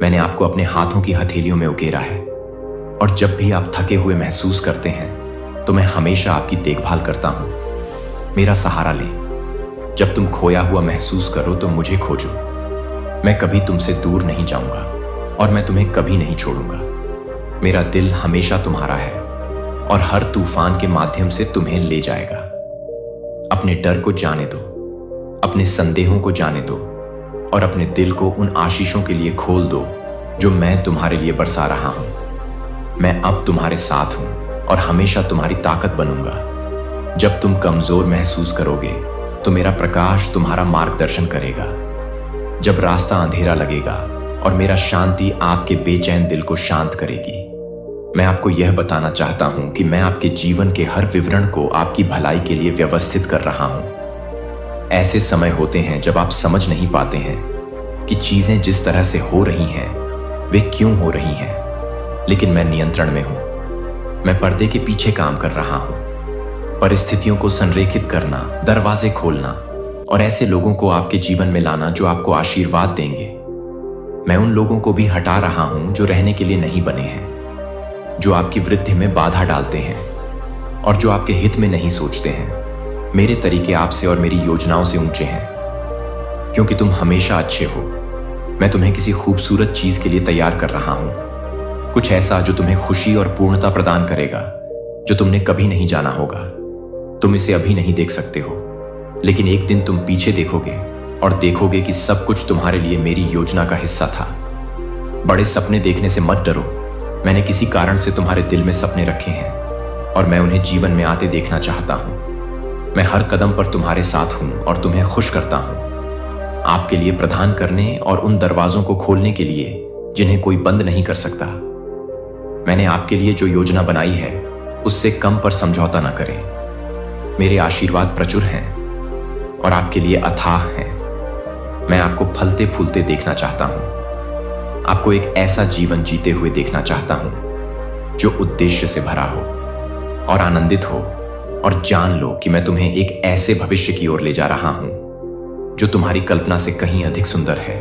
मैंने आपको अपने हाथों की हथेलियों में उकेरा है, और जब भी आप थके हुए महसूस करते हैं तो मैं हमेशा आपकी देखभाल करता हूं। मेरा सहारा लें। जब तुम खोया हुआ महसूस करो तो मुझे खोजो। मैं कभी तुमसे दूर नहीं जाऊंगा और मैं तुम्हें कभी नहीं छोड़ूंगा। मेरा दिल हमेशा तुम्हारा है और हर तूफान के माध्यम से तुम्हें ले जाएगा। अपने डर को जाने दो, अपने संदेहों को जाने दो, और अपने दिल को उन आशीषों के लिए खोल दो जो मैं तुम्हारे लिए बरसा रहा हूं। मैं अब तुम्हारे साथ हूं और हमेशा तुम्हारी ताकत बनूंगा। जब तुम कमजोर महसूस करोगे तो मेरा प्रकाश तुम्हारा मार्गदर्शन करेगा। जब रास्ता अंधेरा लगेगा और मेरा शांति आपके बेचैन दिल को शांत करेगी। मैं आपको यह बताना चाहता हूं कि मैं आपके जीवन के हर विवरण को आपकी भलाई के लिए व्यवस्थित कर रहा हूं। ऐसे समय होते हैं जब आप समझ नहीं पाते हैं कि चीजें जिस तरह से हो रही हैं वे क्यों हो रही हैं, लेकिन मैं नियंत्रण में हूं। मैं पर्दे के पीछे काम कर रहा हूं, परिस्थितियों को संरेखित करना, दरवाजे खोलना और ऐसे लोगों को आपके जीवन में लाना जो आपको आशीर्वाद देंगे। मैं उन लोगों को भी हटा रहा हूं जो रहने के लिए नहीं बने हैं, जो आपकी वृद्धि में बाधा डालते हैं और जो आपके हित में नहीं सोचते हैं। मेरे तरीके आपसे और मेरी योजनाओं से ऊंचे हैं, क्योंकि तुम हमेशा अच्छे हो। मैं तुम्हें किसी खूबसूरत चीज के लिए तैयार कर रहा हूं, कुछ ऐसा जो तुम्हें खुशी और पूर्णता प्रदान करेगा, जो तुमने कभी नहीं जाना होगा। तुम इसे अभी नहीं देख सकते हो, लेकिन एक दिन तुम पीछे देखोगे और देखोगे कि सब कुछ तुम्हारे लिए मेरी योजना का हिस्सा था। बड़े सपने देखने से मत डरो। मैंने किसी कारण से तुम्हारे दिल में सपने रखे हैं और मैं उन्हें जीवन में आते देखना चाहता हूं। मैं हर कदम पर तुम्हारे साथ हूं और तुम्हें खुश करता हूं, आपके लिए प्रदान करने और उन दरवाजों को खोलने के लिए जिन्हें कोई बंद नहीं कर सकता। मैंने आपके लिए जो योजना बनाई है उससे कम पर समझौता न करें। मेरे आशीर्वाद प्रचुर हैं और आपके लिए अथाह हैं। मैं आपको फलते फूलते देखना चाहता हूं, आपको एक ऐसा जीवन जीते हुए देखना चाहता हूं जो उद्देश्य से भरा हो और आनंदित हो। और जान लो कि मैं तुम्हें एक ऐसे भविष्य की ओर ले जा रहा हूं जो तुम्हारी कल्पना से कहीं अधिक सुंदर है।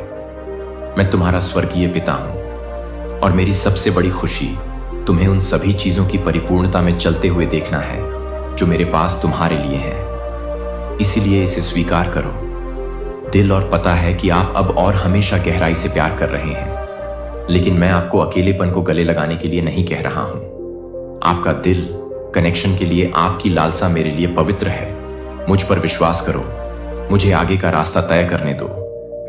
मैं तुम्हारा स्वर्गीय पिता हूं और मेरी सबसे बड़ी खुशी तुम्हें उन सभी चीजों की परिपूर्णता में चलते हुए देखना है जो मेरे पास तुम्हारे लिए है। इसीलिए इसे स्वीकार करो। दिल और पता है कि आप अब और हमेशा गहराई से प्यार कर रहे हैं, लेकिन मैं आपको अकेलेपन को गले लगाने के लिए नहीं कह रहा हूं। आपका दिल कनेक्शन के लिए, आपकी लालसा मेरे लिए पवित्र है। मुझ पर विश्वास करो, मुझे आगे का रास्ता तय करने दो।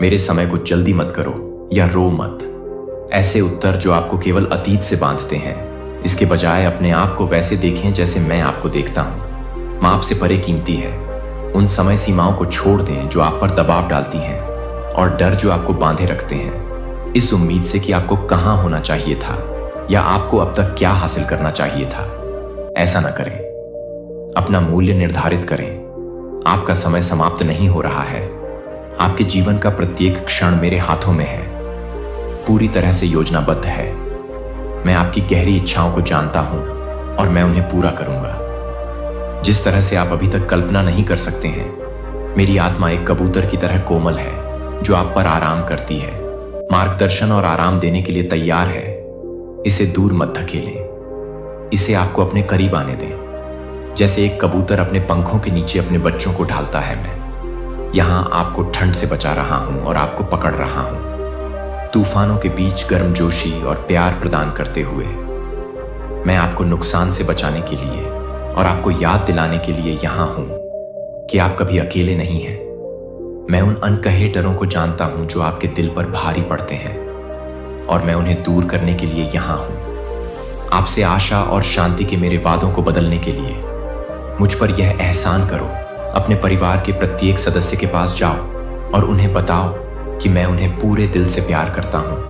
मेरे समय को जल्दी मत करो या रो मत। ऐसे उत्तर जो आपको केवल अतीत से बांधते हैं, इसके बजाय अपने आप को वैसे देखें जैसे मैं आपको देखता हूं। माप से परे कीमती है। उन समय सीमाओं को छोड़ दें जो आप पर दबाव डालती हैं और डर जो आपको बांधे रखते हैं, इस उम्मीद से कि आपको कहां होना चाहिए था या आपको अब तक क्या हासिल करना चाहिए था। ऐसा ना करें। अपना मूल्य निर्धारित करें। आपका समय समाप्त नहीं हो रहा है। आपके जीवन का प्रत्येक क्षण मेरे हाथों में है, पूरी तरह से योजनाबद्ध है। मैं आपकी गहरी इच्छाओं को जानता हूं और मैं उन्हें पूरा करूंगा। जिस तरह से आप अभी तक कल्पना नहीं कर सकते हैं, मेरी आत्मा एक कबूतर की तरह कोमल है जो आप पर आराम करती है, मार्गदर्शन और आराम देने के लिए तैयार है। इसे दूर मत धकेलें। इसे आपको अपने करीब आने दें। जैसे एक कबूतर अपने पंखों के नीचे अपने बच्चों को ढालता है, मैं यहां आपको ठंड से बचा रहा हूं और आपको पकड़ रहा हूं, तूफानों के बीच गर्मजोशी और प्यार प्रदान करते हुए। मैं आपको नुकसान से बचाने के लिए और आपको याद दिलाने के लिए यहां हूं कि आप कभी अकेले नहीं हैं। मैं उन अनकहे डरों को जानता हूं जो आपके दिल पर भारी पड़ते हैं और मैं उन्हें दूर करने के लिए यहां हूं। आपसे आशा और शांति के मेरे वादों को बदलने के लिए मुझ पर यह एहसान करो। अपने परिवार के प्रत्येक सदस्य के पास जाओ और उन्हें बताओ कि मैं उन्हें पूरे दिल से प्यार करता हूं।